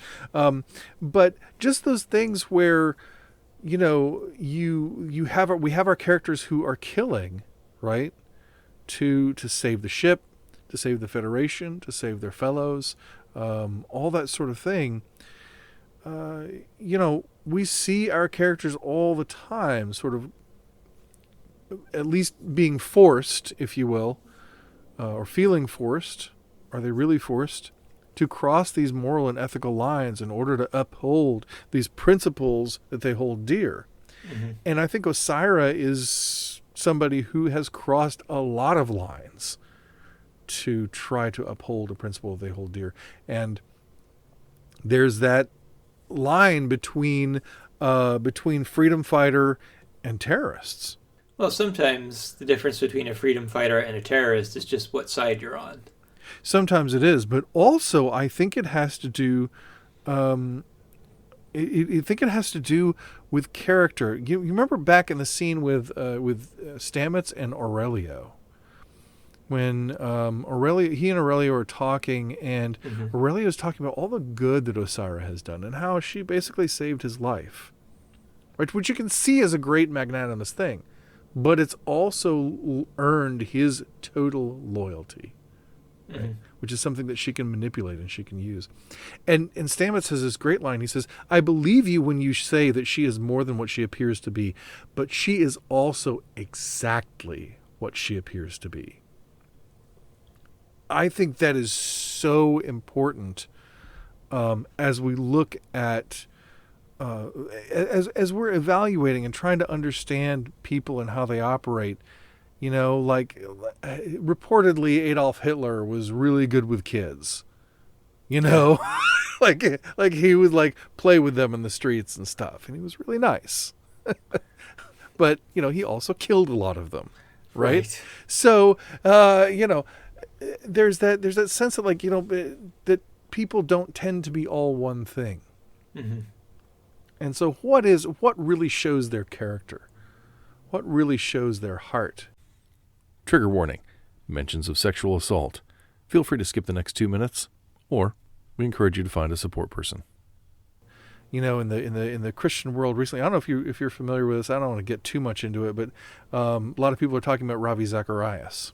But just those things where, we have our characters who are killing, right? To save the ship, to save the Federation, to save their fellows, all that sort of thing. We see our characters all the time, sort of at least being forced, if you will, or feeling forced, are they really forced, to cross these moral and ethical lines in order to uphold these principles that they hold dear. Mm-hmm. And I think Osyraa is somebody who has crossed a lot of lines to try to uphold a principle they hold dear. And there's that line between freedom fighter and terrorists. Well, sometimes the difference between a freedom fighter and a terrorist is just what side you're on. Sometimes it is, but also I think it has to do. I think it has to do with character. You remember back in the scene with Stamets and Aurelio. when he and Aurelia are talking, and Aurelia is talking about all the good that Osyraa has done and how she basically saved his life, right? Which you can see as a great magnanimous thing, but it's also earned his total loyalty, right? Which is something that she can manipulate and she can use. And Stamets has this great line. He says, "I believe you when you say that she is more than what she appears to be, but she is also exactly what she appears to be." I think that is so important as we look at, as we're evaluating and trying to understand people and how they operate. You know, like reportedly Adolf Hitler was really good with kids. You know, like he would like play with them in the streets and stuff, and he was really nice. But you know, he also killed a lot of them, right? So you know, there's that sense of like, you know, that people don't tend to be all one thing. And so what really shows their character? What really shows their heart? Trigger warning. Mentions of sexual assault. Feel free to skip the next 2 minutes, or we encourage you to find a support person. You know, in the Christian world recently, I don't know if you're familiar with this. I don't want to get too much into it, but a lot of people are talking about Ravi Zacharias.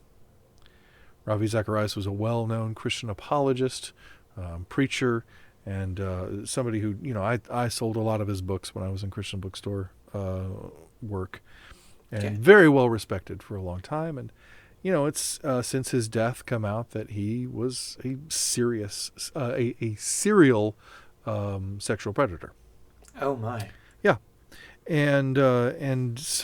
Ravi Zacharias was a well-known Christian apologist, preacher, and somebody who, you know, I sold a lot of his books when I was in Christian Bookstore work. And very well respected for a long time. And, you know, it's since his death come out that he was a serial sexual predator. Oh my. Yeah. And it's,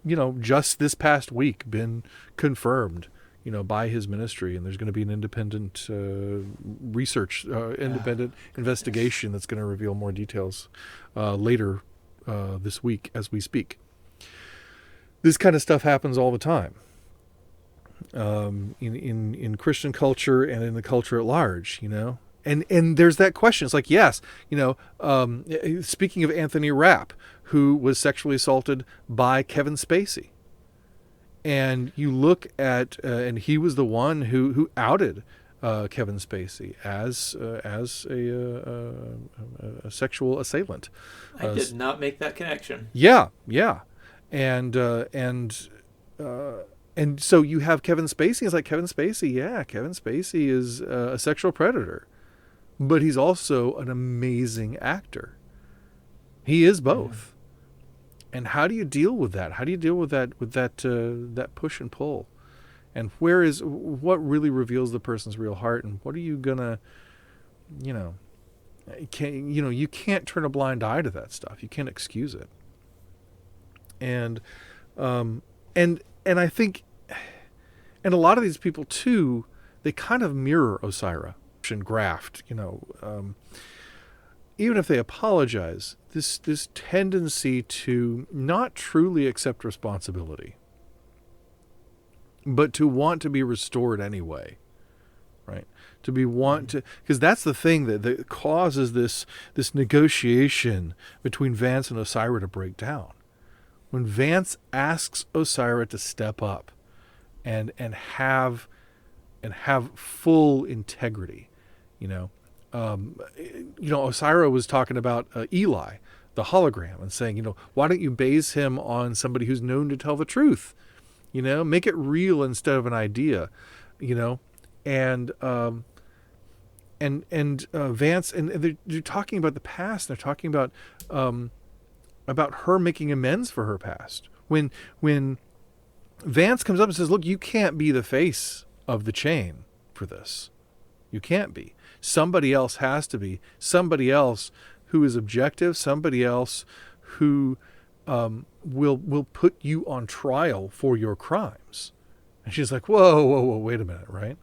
you know, just this past week been confirmed, you know, by his ministry. And there's going to be an independent independent investigation that's going to reveal more details later this week as we speak. This kind of stuff happens all the time in Christian culture and in the culture at large, you know. And there's that question. It's like, yes, you know, speaking of Anthony Rapp, who was sexually assaulted by Kevin Spacey, and you look at and he was the one who outed Kevin Spacey as a sexual assailant. I did not make that connection. Yeah, and so you have Kevin Spacey. It's like Kevin Spacey is a sexual predator, but he's also an amazing actor. He is both. And how do you deal with that? How do you deal with that push and pull? And what really reveals the person's real heart? And what are you gonna, you know, you can't turn a blind eye to that stuff. You can't excuse it. And I think, and a lot of these people too, they kind of mirror Osyraa and graft, you know, even if they apologize, this tendency to not truly accept responsibility, but to want to be restored anyway, right? Because that's the thing that causes this negotiation between Vance and Osyraa to break down. When Vance asks Osyraa to step up and have full integrity, you know, Osyraa was talking about Eli, the hologram, and saying, you know, why don't you base him on somebody who's known to tell the truth? You know, make it real instead of an idea, you know, and Vance, and they're talking about the past. They're talking about her making amends for her past. When Vance comes up and says, "Look, you can't be the face of the chain for this. You can't be. Somebody else has to be. Somebody else who is objective. Somebody else who will put you on trial for your crimes." And she's like, whoa, wait a minute, right?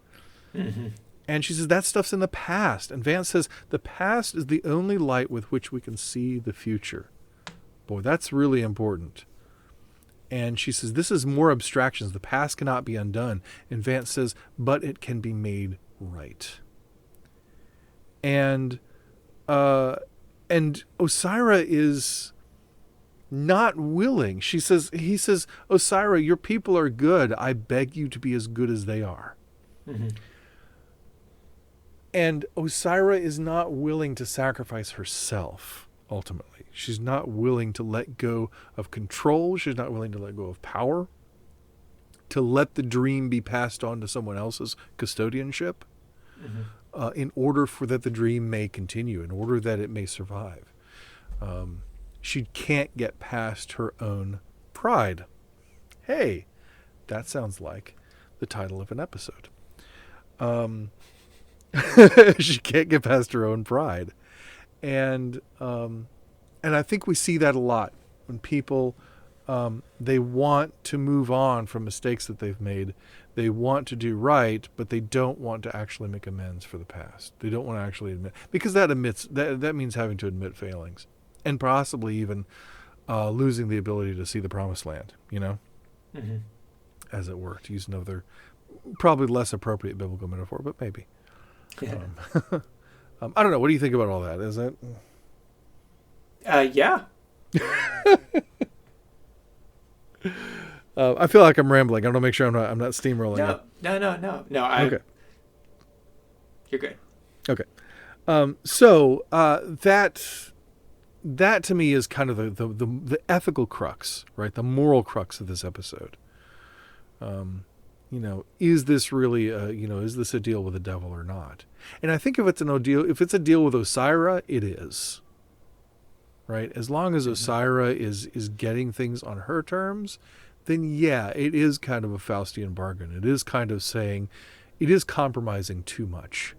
Mm-hmm. And she says, that stuff's in the past. And Vance says, the past is the only light with which we can see the future. Boy, that's really important. And she says, this is more abstractions. The past cannot be undone. And Vance says, but it can be made right. And Osyraa not willing. He says, Osyraa, your people are good. I beg you to be as good as they are. Mm-hmm. And Osyraa is not willing to sacrifice herself, ultimately. She's not willing to let go of control. She's not willing to let go of power, to let the dream be passed on to someone else's custodianship, in order for that the dream may continue, in order that it may survive. She can't get past her own pride. Hey, that sounds like the title of an episode. She can't get past her own pride. And I think we see that a lot when people, they want to move on from mistakes that they've made. They want to do right, but they don't want to actually make amends for the past. They don't want to actually admit, because that means having to admit failings, and possibly even losing the ability to see the promised land, as it were, to use another probably less appropriate biblical metaphor, but maybe. Yeah. I don't know. What do you think about all that? Is that? Yeah. I feel like I'm rambling. I want to make sure I'm not steamrolling. No. Okay. You're good. Okay. So that to me is kind of the ethical crux, right? The moral crux of this episode. Is this really is this a deal with the devil or not? And I think if it's a deal with Osyraa, it is. Right? As long as Osyraa is getting things on her terms, then yeah, it is kind of a Faustian bargain. It is kind of saying, it is compromising too much.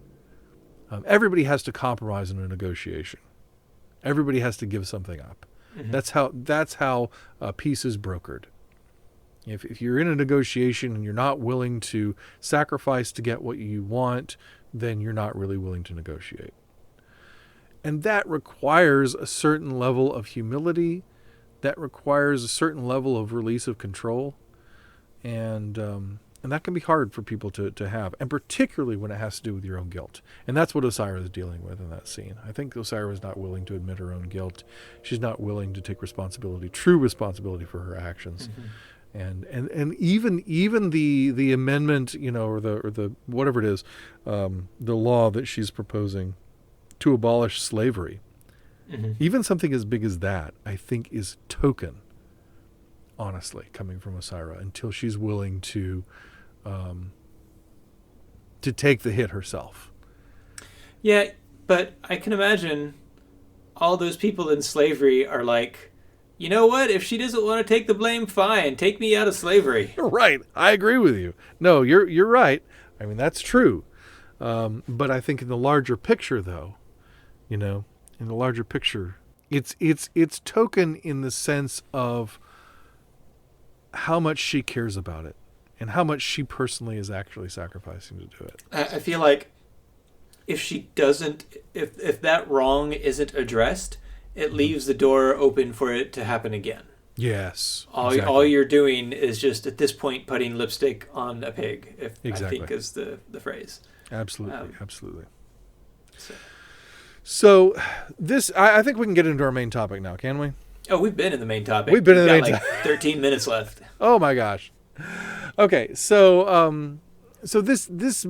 Everybody has to compromise in a negotiation. Everybody has to give something up. Mm-hmm. That's how peace is brokered. If you're in a negotiation and you're not willing to sacrifice to get what you want, then you're not really willing to negotiate. And that requires a certain level of humility. That requires a certain level of release of control. And that can be hard for people to have, and particularly when it has to do with your own guilt. And that's what Osyraa is dealing with in that scene. I think Osyraa is not willing to admit her own guilt. She's not willing to take true responsibility for her actions. Mm-hmm. And even the amendment, or the whatever it is, the law that she's proposing to abolish slavery, even something as big as that, I think is token, honestly, coming from Osyraa, until she's willing to take the hit herself. Yeah, but I can imagine all those people in slavery are like, you know what? If she doesn't want to take the blame, fine. Take me out of slavery. Right. I agree with you. No, you're right. I mean, that's true. But I think in the larger picture, though, it's token in the sense of how much she cares about it and how much she personally is actually sacrificing to do it. I feel like if that wrong isn't addressed, it leaves the door open for it to happen again. Yes. All you're doing is just, at this point, putting lipstick on a pig, exactly. I think is the phrase. Absolutely. Absolutely. So this, I think we can get into our main topic now, can we? Oh, we've been in the main topic. We've got 13 minutes left. Oh my gosh. Okay. So this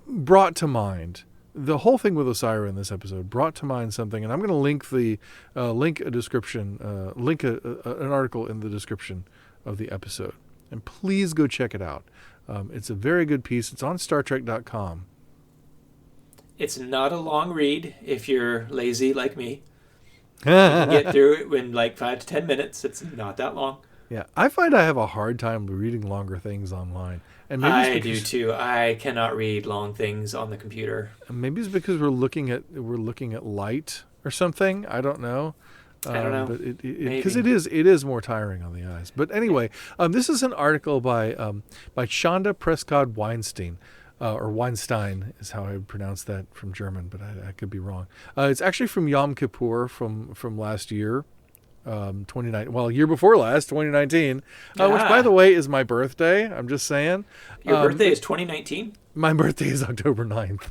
brought to mind, the whole thing with Osyraa in this episode brought to mind something, and I'm going to link an article in the description of the episode, and please go check it out. It's a very good piece. It's on StarTrek.com. It's not a long read if you're lazy like me. You can get through it in like 5 to 10 minutes. It's not that long. Yeah, I find I have a hard time reading longer things online. And maybe I do too. I cannot read long things on the computer. Maybe it's because we're looking at light or something. I don't know. I don't know. But because it is more tiring on the eyes. But anyway, this is an article by Chadra Prescod Weinstein, or Weinstein is how I would pronounce that from German, but I could be wrong. It's actually from Yom Kippur from last year. 2019, year before last, 2019, which by the way is my birthday. I'm just saying. Your birthday is 2019? My birthday is October 9th.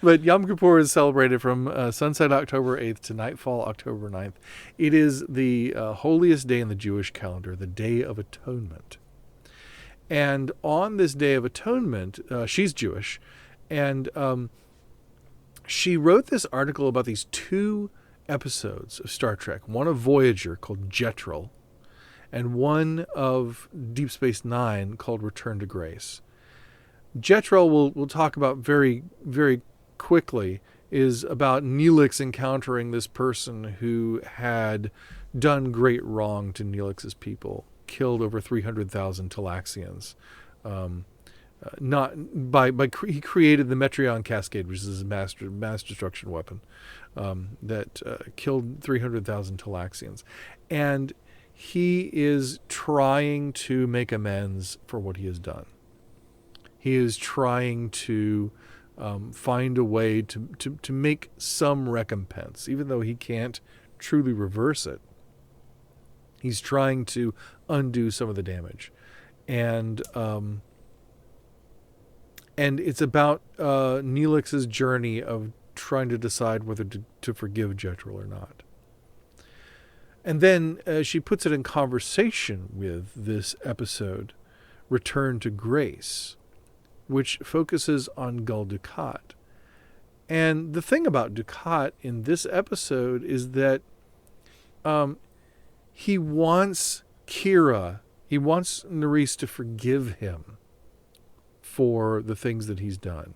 But Yom Kippur is celebrated from sunset October 8th to nightfall October 9th. It is the holiest day in the Jewish calendar, the Day of Atonement. And on this Day of Atonement, she's Jewish, and she wrote this article about these 2 episodes of Star Trek, one of Voyager called Betrayal, and one of Deep Space Nine called Return to Grace. Betrayal we'll talk about very, very quickly, is about Neelix encountering this person who had done great wrong to Neelix's people, killed over 300,000 Talaxians. He created the Metreon Cascade, which is a mass destruction weapon that killed 300,000 Talaxians, and he is trying to make amends for what he has done. He is trying to find a way to make some recompense, even though he can't truly reverse it. He's trying to undo some of the damage, and it's about Neelix's journey of trying to decide whether to forgive Betrayal or not. And then she puts it in conversation with this episode, Return to Grace, which focuses on Gul Dukat. And the thing about Dukat in this episode is that he wants Nerys to forgive him for the things that he's done.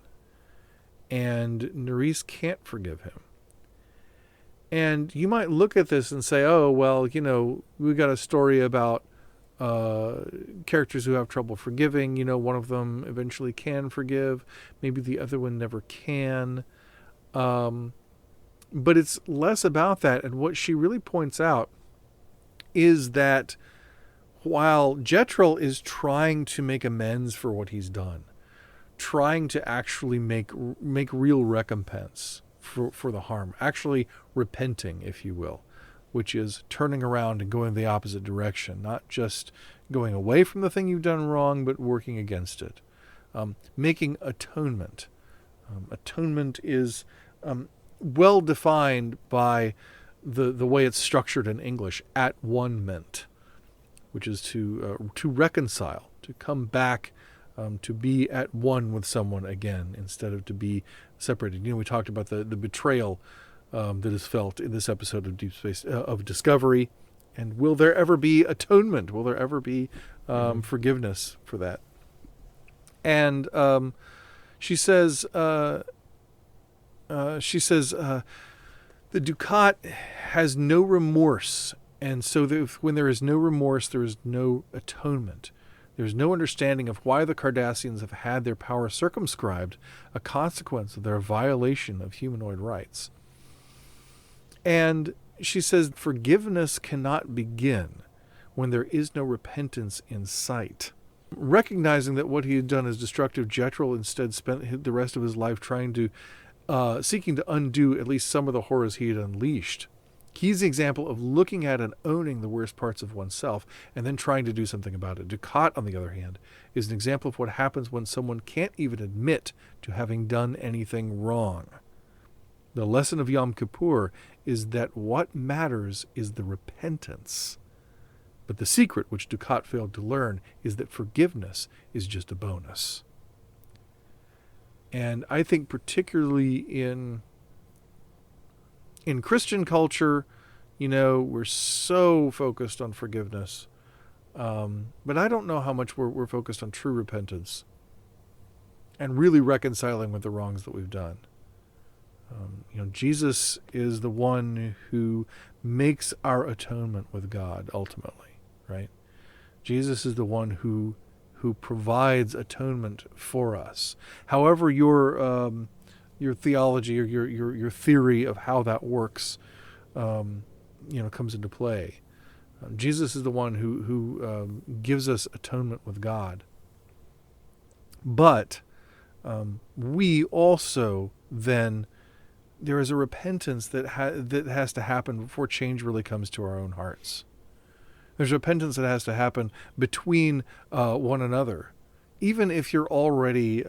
And Nerys can't forgive him. And you might look at this and say, oh, well, we got a story about characters who have trouble forgiving. One of them eventually can forgive. Maybe the other one never can. But it's less about that. And what she really points out is that while Betrayal is trying to make amends for what he's done, trying to actually make real recompense for the harm, actually repenting, if you will, which is turning around and going the opposite direction, not just going away from the thing you've done wrong, but working against it. Making atonement. Atonement is well defined by the way it's structured in English, at-one-ment, which is to reconcile, to come back, to be at one with someone again instead of to be separated. We talked about the betrayal that is felt in this episode of Deep Space of Discovery, and will there ever be atonement? Will there ever be forgiveness for that? And she says the Dukat has no remorse, and so when there is no remorse, there is no atonement. There's no understanding of why the Cardassians have had their power circumscribed, a consequence of their violation of humanoid rights. And she says forgiveness cannot begin when there is no repentance in sight. Recognizing that what he had done is destructive, Betrayal instead spent the rest of his life seeking to undo at least some of the horrors he had unleashed. He's the example of looking at and owning the worst parts of oneself and then trying to do something about it. Dukat, on the other hand, is an example of what happens when someone can't even admit to having done anything wrong. The lesson of Yom Kippur is that what matters is the repentance. But the secret, which Dukat failed to learn, is that forgiveness is just a bonus. And I think particularly in Christian culture, we're so focused on forgiveness. But I don't know how much we're focused on true repentance and really reconciling with the wrongs that we've done. Jesus is the one who makes our atonement with God ultimately, right? Jesus is the one who provides atonement for us. However, your theology or your theory of how that works, comes into play. Jesus is the one who gives us atonement with God. But we also then, there is a repentance that has to happen before change really comes to our own hearts. There's repentance that has to happen between one another. even if you're already,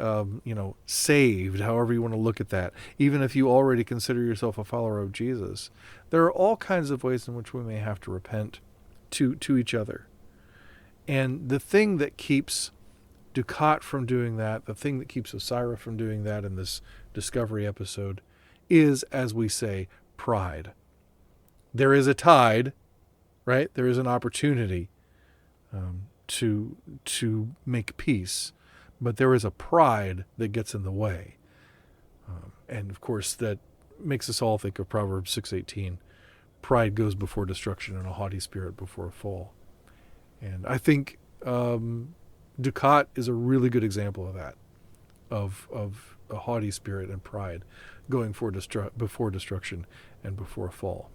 saved, however you want to look at that, even if you already consider yourself a follower of Jesus, there are all kinds of ways in which we may have to repent to each other. And the thing that keeps Dukat from doing that, the thing that keeps Osyraa from doing that in this Discovery episode is, as we say, pride. There is a tide, right? There is an opportunity to make peace, but there is a pride that gets in the way. And of course that makes us all think of Proverbs 6:18. Pride goes before destruction and a haughty spirit before a fall. And I think Dukat is a really good example of that, of a haughty spirit and pride going before destruction and before a fall.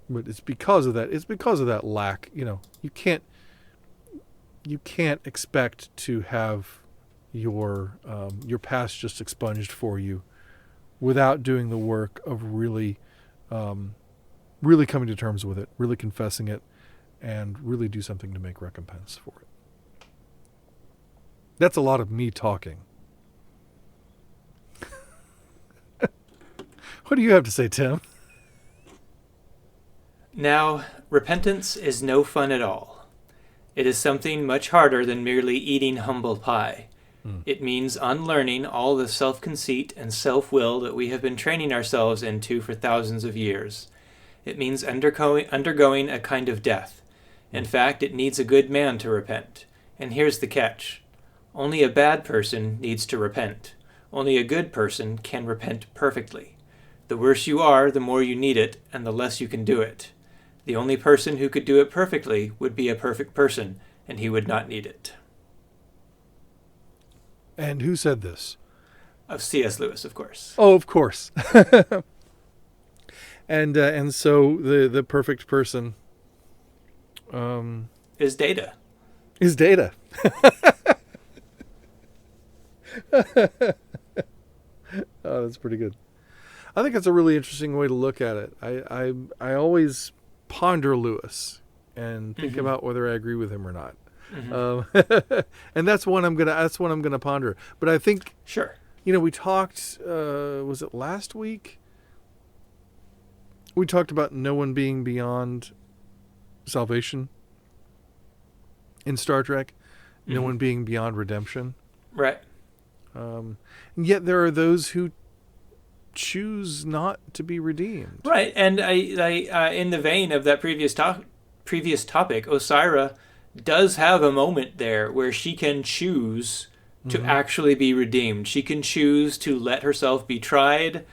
But it's because of that. It's because of that lack. You can't expect to have your past just expunged for you without doing the work of really coming to terms with it, really confessing it, and really do something to make recompense for it. That's a lot of me talking. What do you have to say, Tim? Now, repentance is no fun at all. It is something much harder than merely eating humble pie. It means unlearning all the self-conceit and self-will that we have been training ourselves into for thousands of years. It means undergoing a kind of death. In fact, it needs a good man to repent. And here's the catch. Only a bad person needs to repent. Only a good person can repent perfectly. The worse you are, the more you need it, and the less you can do it. The only person who could do it perfectly would be a perfect person, and he would not need it. And who said this? Of C.S. Lewis, of course. Oh, of course. And so the perfect person is Data. Is Data. Oh, that's pretty good. I think that's a really interesting way to look at it. I always ponder Lewis and think about whether I agree with him or not. And that's one I'm gonna ponder. But I think sure. We talked. Was it last week? We talked about no one being beyond salvation in Star Trek. No one being beyond redemption. Right. And yet there are those who choose not to be redeemed. Right, and I in the vein of that previous topic, Osyraa does have a moment there where she can choose to actually be redeemed. She can choose to let herself be tried,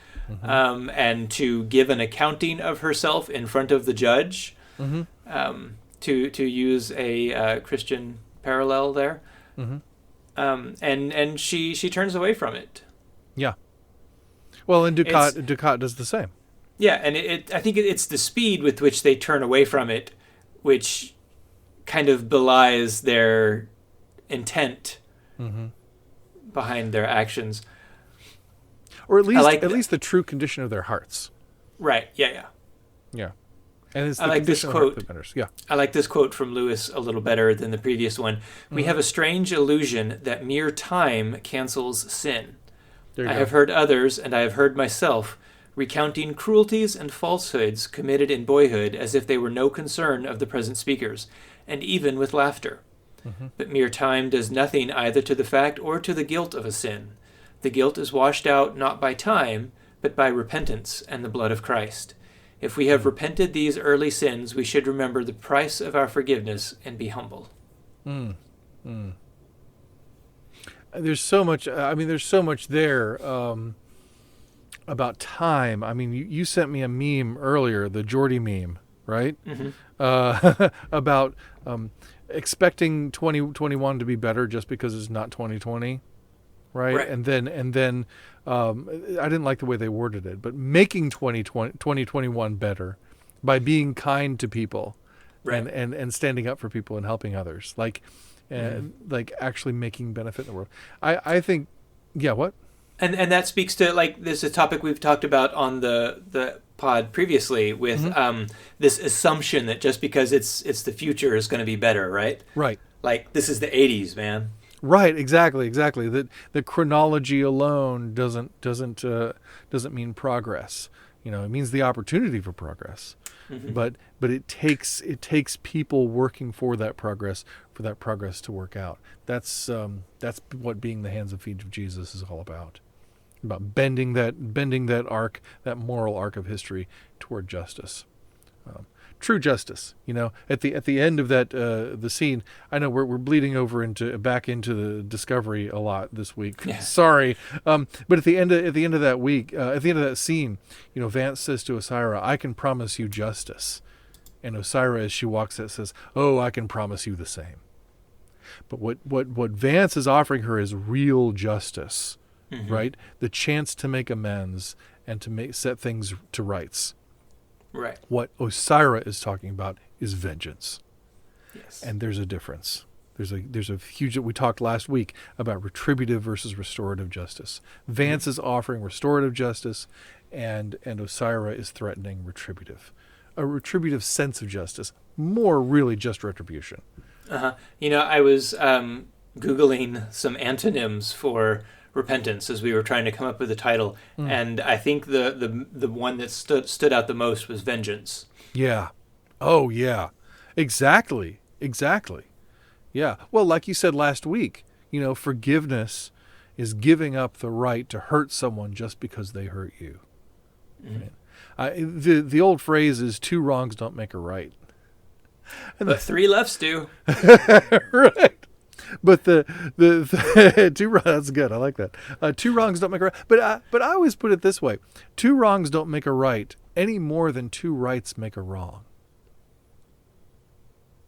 and to give an accounting of herself in front of the judge. To use a Christian parallel there. And she turns away from it. Yeah. Well, and Dukat does the same. Yeah, and I think it's the speed with which they turn away from it, which kind of belies their intent behind their actions, or at least the true condition of their hearts. Right. Yeah. And it's I like this quote. That matters. Yeah. I like this quote from Lewis a little better than the previous one. We have a strange illusion that mere time cancels sin. I have heard others, and I have heard myself, recounting cruelties and falsehoods committed in boyhood as if they were no concern of the present speakers, and even with laughter. But mere time does nothing either to the fact or to the guilt of a sin. The guilt is washed out not by time, but by repentance and the blood of Christ. If we have repented these early sins, we should remember the price of our forgiveness and be humble. There's so much. There's so much there about time. I mean, you sent me a meme earlier, the Geordie meme, right? About expecting 2021 to be better just because it's not 2020, right? And then I didn't like the way they worded it, but making 2021 better by being kind to people, and standing up for people and helping others, like actually making benefit in the world. I think, what? And that speaks to, like, this is a topic we've talked about on the pod previously with this assumption that just because it's the future is going to be better, right? Right. like this is the 80s, man. Right, exactly. That the chronology alone doesn't mean progress. It means the opportunity for progress. Mm-hmm. But it takes people working for that progress to work out. That's what being the hands and feet of Jesus is all about. About bending that arc, that moral arc of history toward justice. True justice, at the end of that the scene. I know we're bleeding over back into the Discovery a lot this week. Yeah. Sorry, but at the end of that week, at the end of that scene, Vance says to Osyraa, "I can promise you justice," and Osyraa, as she walks out, says, "Oh, I can promise you the same." But what Vance is offering her is real justice, mm-hmm. right? The chance to make amends and to set things to rights. Right. What Osyraa is talking about is vengeance. Yes. And there's a difference. There's a huge. We talked last week about retributive versus restorative justice. Vance is offering restorative justice, and Osyraa is threatening retributive. A retributive sense of justice, more really just retribution. Uh-huh. I was Googling some antonyms for repentance as we were trying to come up with a title, and I think the one that stood out the most was vengeance. Yeah. Oh yeah. Exactly. Yeah. Well, like you said last week, forgiveness is giving up the right to hurt someone just because they hurt you. Mm-hmm. Right? The old phrase is 2 wrongs don't make a right. But 3 lefts do. Right. But the 2 wrongs, that's good. I like that. 2 wrongs don't make a right. But I always put it this way: 2 wrongs don't make a right any more than 2 rights make a wrong.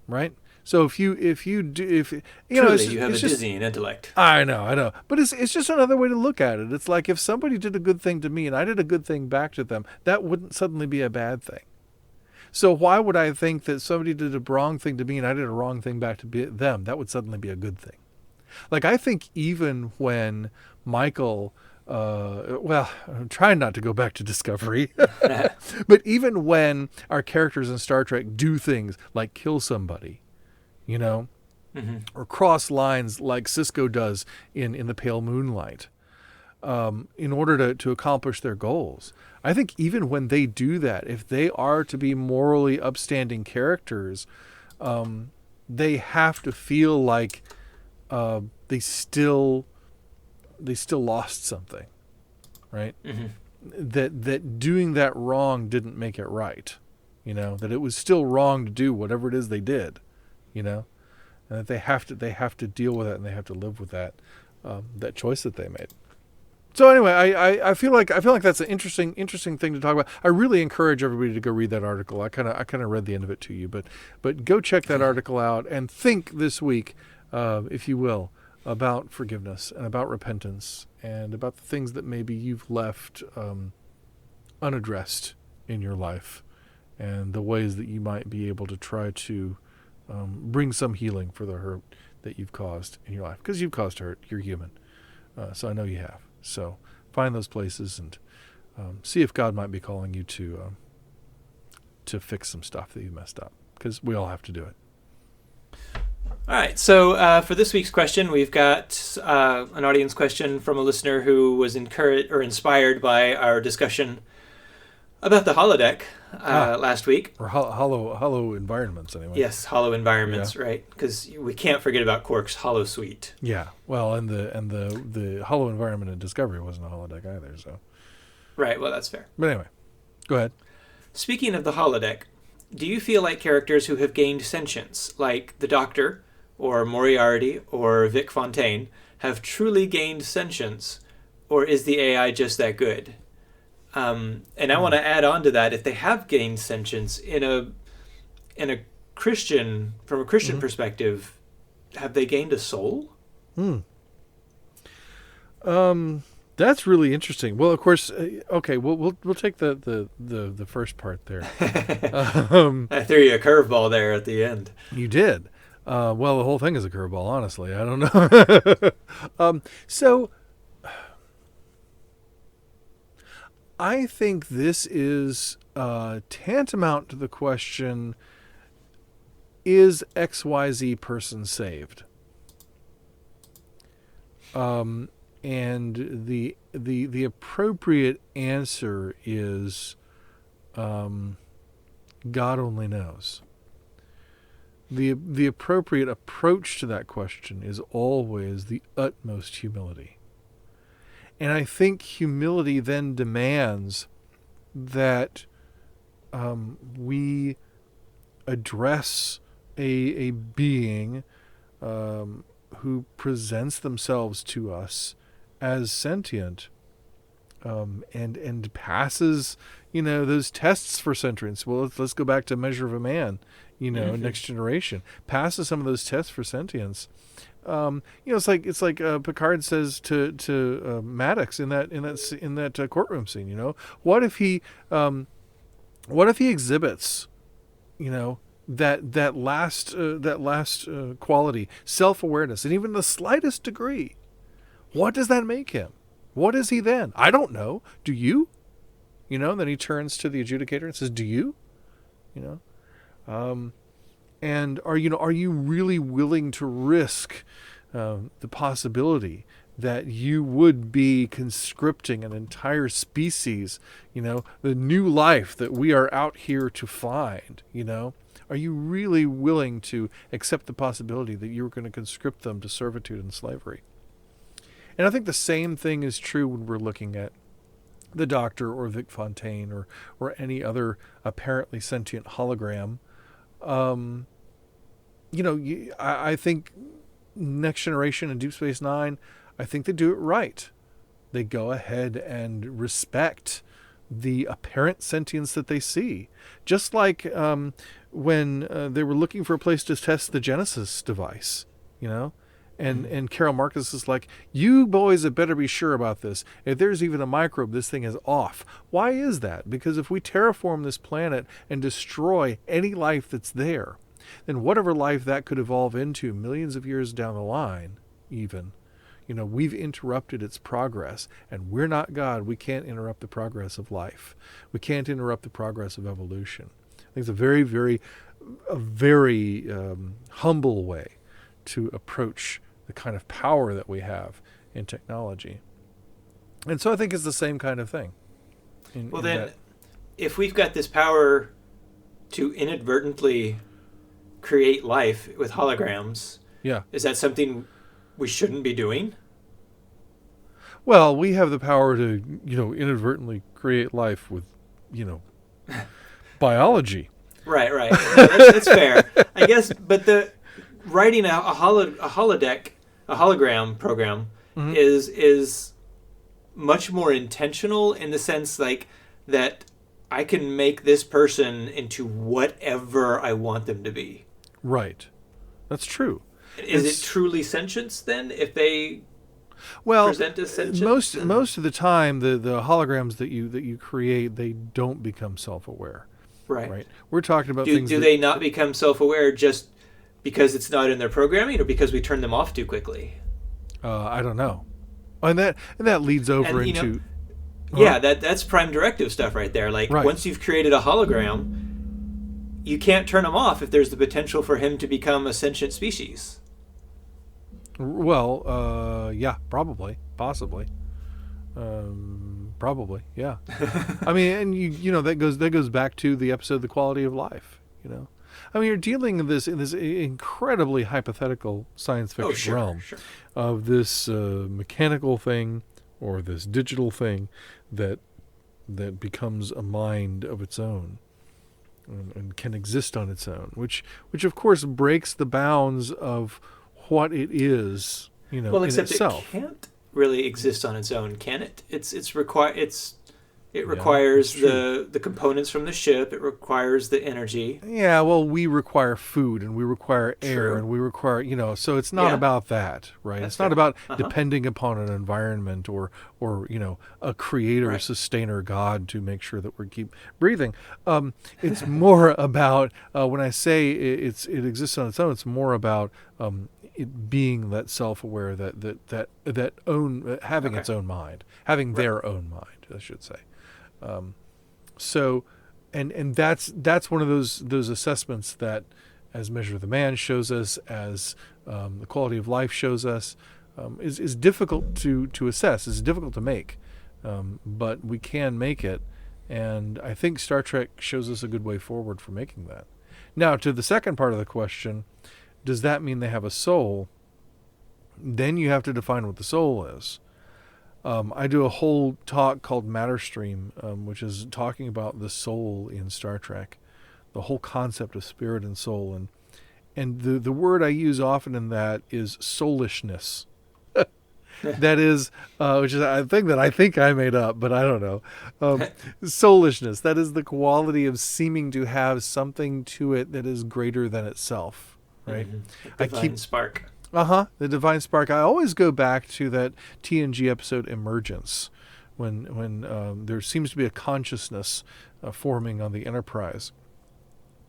Right. So if you Truly, you have a dizzying intellect. I know. But it's just another way to look at it. It's like if somebody did a good thing to me and I did a good thing back to them, that wouldn't suddenly be a bad thing. So why would I think that somebody did a wrong thing to me and I did a wrong thing back to them? That would suddenly be a good thing. Like, I think even when Michael, I'm trying not to go back to Discovery, but even when our characters in Star Trek do things like kill somebody, mm-hmm. or cross lines like Sisko does in The Pale Moonlight, in order to accomplish their goals. I think even when they do that, if they are to be morally upstanding characters, they have to feel like they still lost something, right? Mm-hmm. That doing that wrong didn't make it right, that it was still wrong to do whatever it is they did, and that they have to deal with it and they have to live with that choice that they made. So anyway, I feel like that's an interesting thing to talk about. I really encourage everybody to go read that article. I kind of read the end of it to you, but go check that article out and think this week, if you will, about forgiveness and about repentance and about the things that maybe you've left unaddressed in your life, and the ways that you might be able to try to bring some healing for the hurt that you've caused in your life, because you've caused hurt. You're human, so I know you have. So find those places and see if God might be calling you to fix some stuff that you messed up, because we all have to do it. All right. So for this week's question, we've got an audience question from a listener who was encouraged or inspired by our discussion about the holodeck last week. Or hollow environments, anyway. Yes, hollow environments, yeah. Right? Because we can't forget about Quark's hollow suite. Yeah. Well, and the hollow environment in Discovery wasn't a holodeck either, so. Right. Well, that's fair. But anyway, go ahead. Speaking of the holodeck, do you feel like characters who have gained sentience, like the Doctor, or Moriarty, or Vic Fontaine, have truly gained sentience, or is the AI just that good? And I want to add on to that, if they have gained sentience in a Christian, from a Christian perspective, have they gained a soul? That's really interesting. Well, of course, okay. We'll take the first part there. I threw you a curveball there at the end. You did. Well, the whole thing is a curveball. Honestly, I don't know. So. I think this is tantamount to the question, is XYZ person saved? And the appropriate answer is, God only knows. The appropriate approach to that question is always the utmost humility. And I think humility then demands that we address a being who presents themselves to us as sentient, and passes, those tests for sentience. Well, let's go back to Measure of a Man, Next Generation, passes some of those tests for sentience. It's like Picard says to Maddox in that courtroom scene. What if he exhibits, that last quality, self-awareness, and even the slightest degree? What does that make him? What is he then? I don't know. Do you? Then he turns to the adjudicator and says, "Do you?" And are you really willing to risk the possibility that you would be conscripting an entire species, the new life that we are out here to find, Are you really willing to accept the possibility that you're going to conscript them to servitude and slavery? And I think the same thing is true when we're looking at the Doctor or Vic Fontaine or any other apparently sentient hologram. I think Next Generation and Deep Space Nine, I think they do it right. They go ahead and respect the apparent sentience that they see. Just like when they were looking for a place to test the Genesis device, And Carol Marcus is like, you boys had better be sure about this. If there's even a microbe, this thing is off. Why is that? Because if we terraform this planet and destroy any life that's there, then whatever life that could evolve into millions of years down the line, even, we've interrupted its progress. And we're not God. We can't interrupt the progress of life. We can't interrupt the progress of evolution. I think it's a very, very humble way to approach the kind of power that we have in technology. And so I think it's the same kind of thing. If we've got this power to inadvertently create life with holograms, is that something we shouldn't be doing? Well, we have the power to, inadvertently create life with, biology. Right. That's fair. I guess, but writing a hologram program is much more intentional in the sense that I can make this person into whatever I want them to be. Right. That's true. Is it truly sentience then if they present as sentient? Most of the time the holograms that you create, they don't become self-aware. Right. We're talking about things. Do they not become self-aware just because it's not in their programming, or because we turn them off too quickly? I don't know. And that leads over into that's prime directive stuff right there. Once you've created a hologram, you can't turn him off if there's the potential for him to become a sentient species. Well, probably, possibly. Probably, yeah. I mean, and that goes back to the episode, The Quality of Life. I mean, you're dealing in this incredibly hypothetical science fiction realm of this mechanical thing or this digital thing that becomes a mind of its own and can exist on its own, which of course breaks the bounds of what it is, well, except in itself. It can't really exist on its own, can it? It requires the components from the ship. It requires the energy. Yeah, well, we require food and we require air and we require, so it's not about that, right? It's not about depending upon an environment or a creator, sustainer, God to make sure that we keep breathing. It's more about, when I say it exists on its own, it's more about it being that self-aware, that own, having its own mind, having their own mind, I should say. So, and that's one of those assessments that as Measure of the Man shows us, as the Quality of Life shows us, is difficult to assess, is difficult to make. But we can make it, and I think Star Trek shows us a good way forward for making that. Now, to the second part of the question, does that mean they have a soul? Then you have to define what the soul is. I do a whole talk called Matter Stream, which is talking about the soul in Star Trek, the whole concept of spirit and soul, and the word I use often in that is soulishness. That is, which is a thing that I think I made up, but I don't know. Soulishness, that is the quality of seeming to have something to it that is greater than itself, right? Divine spark. The divine spark. I always go back to that TNG episode Emergence, when there seems to be a consciousness forming on the Enterprise.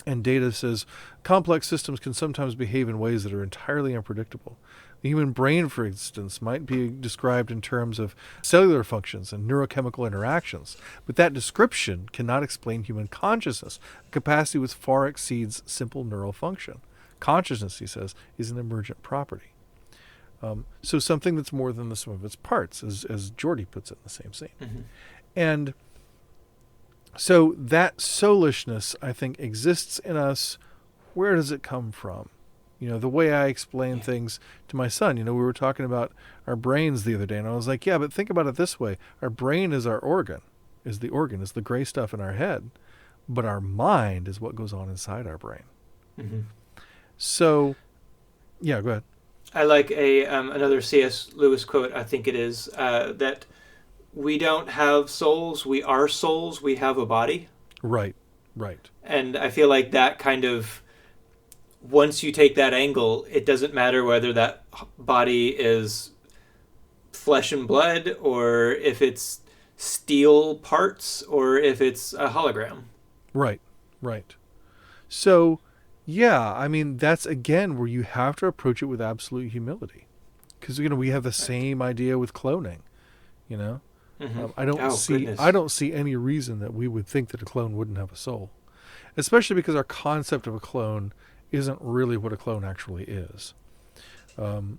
And Data says, complex systems can sometimes behave in ways that are entirely unpredictable. The human brain, for instance, might be described in terms of cellular functions and neurochemical interactions, but that description cannot explain human consciousness, a capacity which far exceeds simple neural function. Consciousness, he says, is an emergent property. So something that's more than the sum of its parts, as Geordi puts it in the same scene. And so that soulishness, I think, exists in us. Where does it come from? The way I explain things to my son, we were talking about our brains the other day, and I was like, yeah, but think about it this way. Our brain is our organ, is the gray stuff in our head, but our mind is what goes on inside our brain. So, yeah, go ahead. I like another C.S. Lewis quote, I think it is, that we don't have souls, we are souls, we have a body. Right. And I feel like that kind of, once you take that angle, it doesn't matter whether that body is flesh and blood, or if it's steel parts, or if it's a hologram. Right. So, yeah, I mean, that's, again, where you have to approach it with absolute humility. Because, we have the same idea with cloning, I don't see any reason that we would think that a clone wouldn't have a soul. Especially because our concept of a clone isn't really what a clone actually is.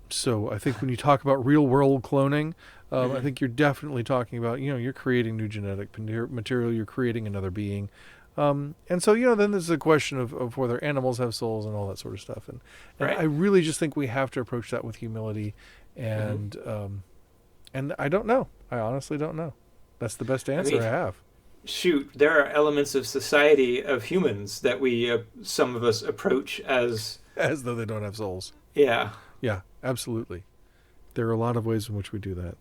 So I think when you talk about real world cloning, I think you're definitely talking about, you're creating new genetic material, you're creating another being. And so, then there's a question of whether animals have souls and all that sort of stuff. And I really just think we have to approach that with humility. And I don't know. I honestly don't know. That's the best answer I have. Shoot, there are elements of society, of humans, that we, some of us, approach as though they don't have souls. Yeah, absolutely. There are a lot of ways in which we do that.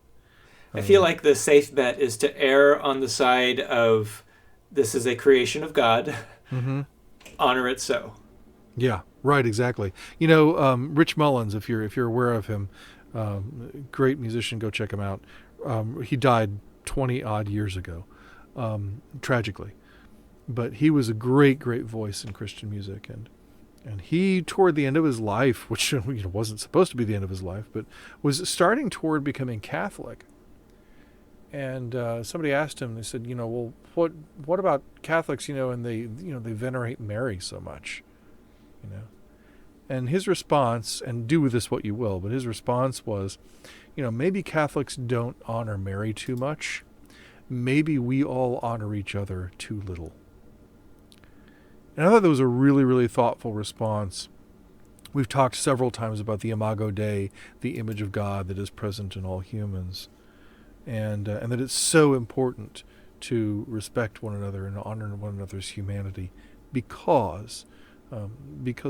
I feel like the safe bet is to err on the side of, this is a creation of God, honor it so. Yeah, right, exactly. Rich Mullins, if you're aware of him, great musician, go check him out. He died 20 odd years ago. Tragically, but he was a great voice in Christian music, and he, toward the end of his life, which wasn't supposed to be the end of his life, but was starting toward becoming Catholic. And somebody asked him, they said, well, what about Catholics, and they venerate Mary so much, and his response, and do with this what you will, but his response was, maybe Catholics don't honor Mary too much. Maybe we all honor each other too little. And I thought that was a really, really thoughtful response. We've talked several times about the Imago Dei, the image of God that is present in all humans, and that it's so important to respect one another and honor one another's humanity because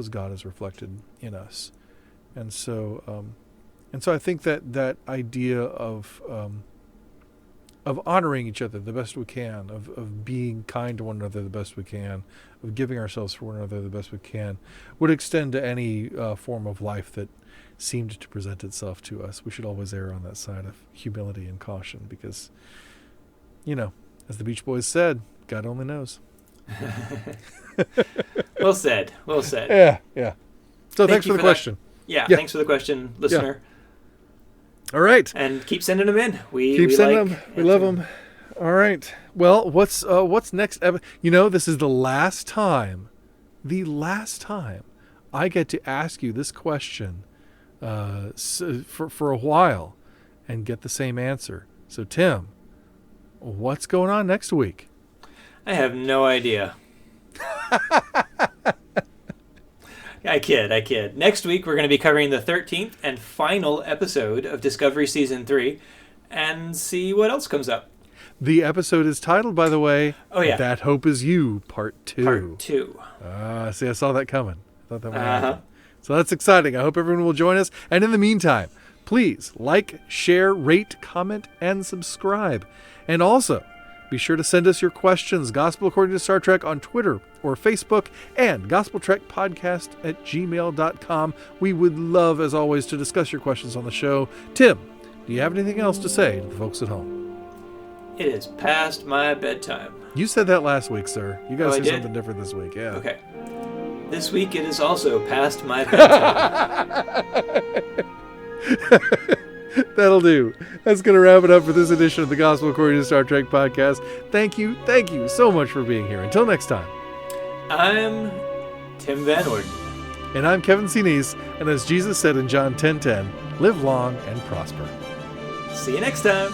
God is reflected in us. And so I think that idea of honoring each other the best we can, of being kind to one another the best we can, of giving ourselves for one another the best we can, would extend to any form of life that seemed to present itself to us. We should always err on that side of humility and caution because, as the Beach Boys said, God only knows. Well said. Yeah. So thanks for the question. Yeah, thanks for the question, listener. Yeah. All right. And keep sending them in. We sending them. We love them. All right. Well, what's next? This is the last time I get to ask you this question for a while and get the same answer. So, Tim, what's going on next week? I have no idea. I kid. Next week, we're going to be covering the 13th and final episode of Discovery Season 3 and see what else comes up. The episode is titled, by the way, That Hope Is You, Part 2. Part 2. See, I saw that coming. I thought that would happen. So that's exciting. I hope everyone will join us. And in the meantime, please like, share, rate, comment, and subscribe. And also, be sure to send us your questions, Gospel According to Star Trek, on Twitter or Facebook, and gospeltrekpodcast@gmail.com. We would love, as always, to discuss your questions on the show. Tim, do you have anything else to say to the folks at home? It is past my bedtime. You said that last week, sir. You got to say did? something different this week. Yeah. Okay. This week it is also past my bedtime. That'll do. That's going to wrap it up for this edition of the Gospel According to Star Trek podcast. Thank you so much for being here. Until next time. I'm Tim Van Orden. And I'm Kevin Sinise. And as Jesus said in John 10:10, live long and prosper. See you next time.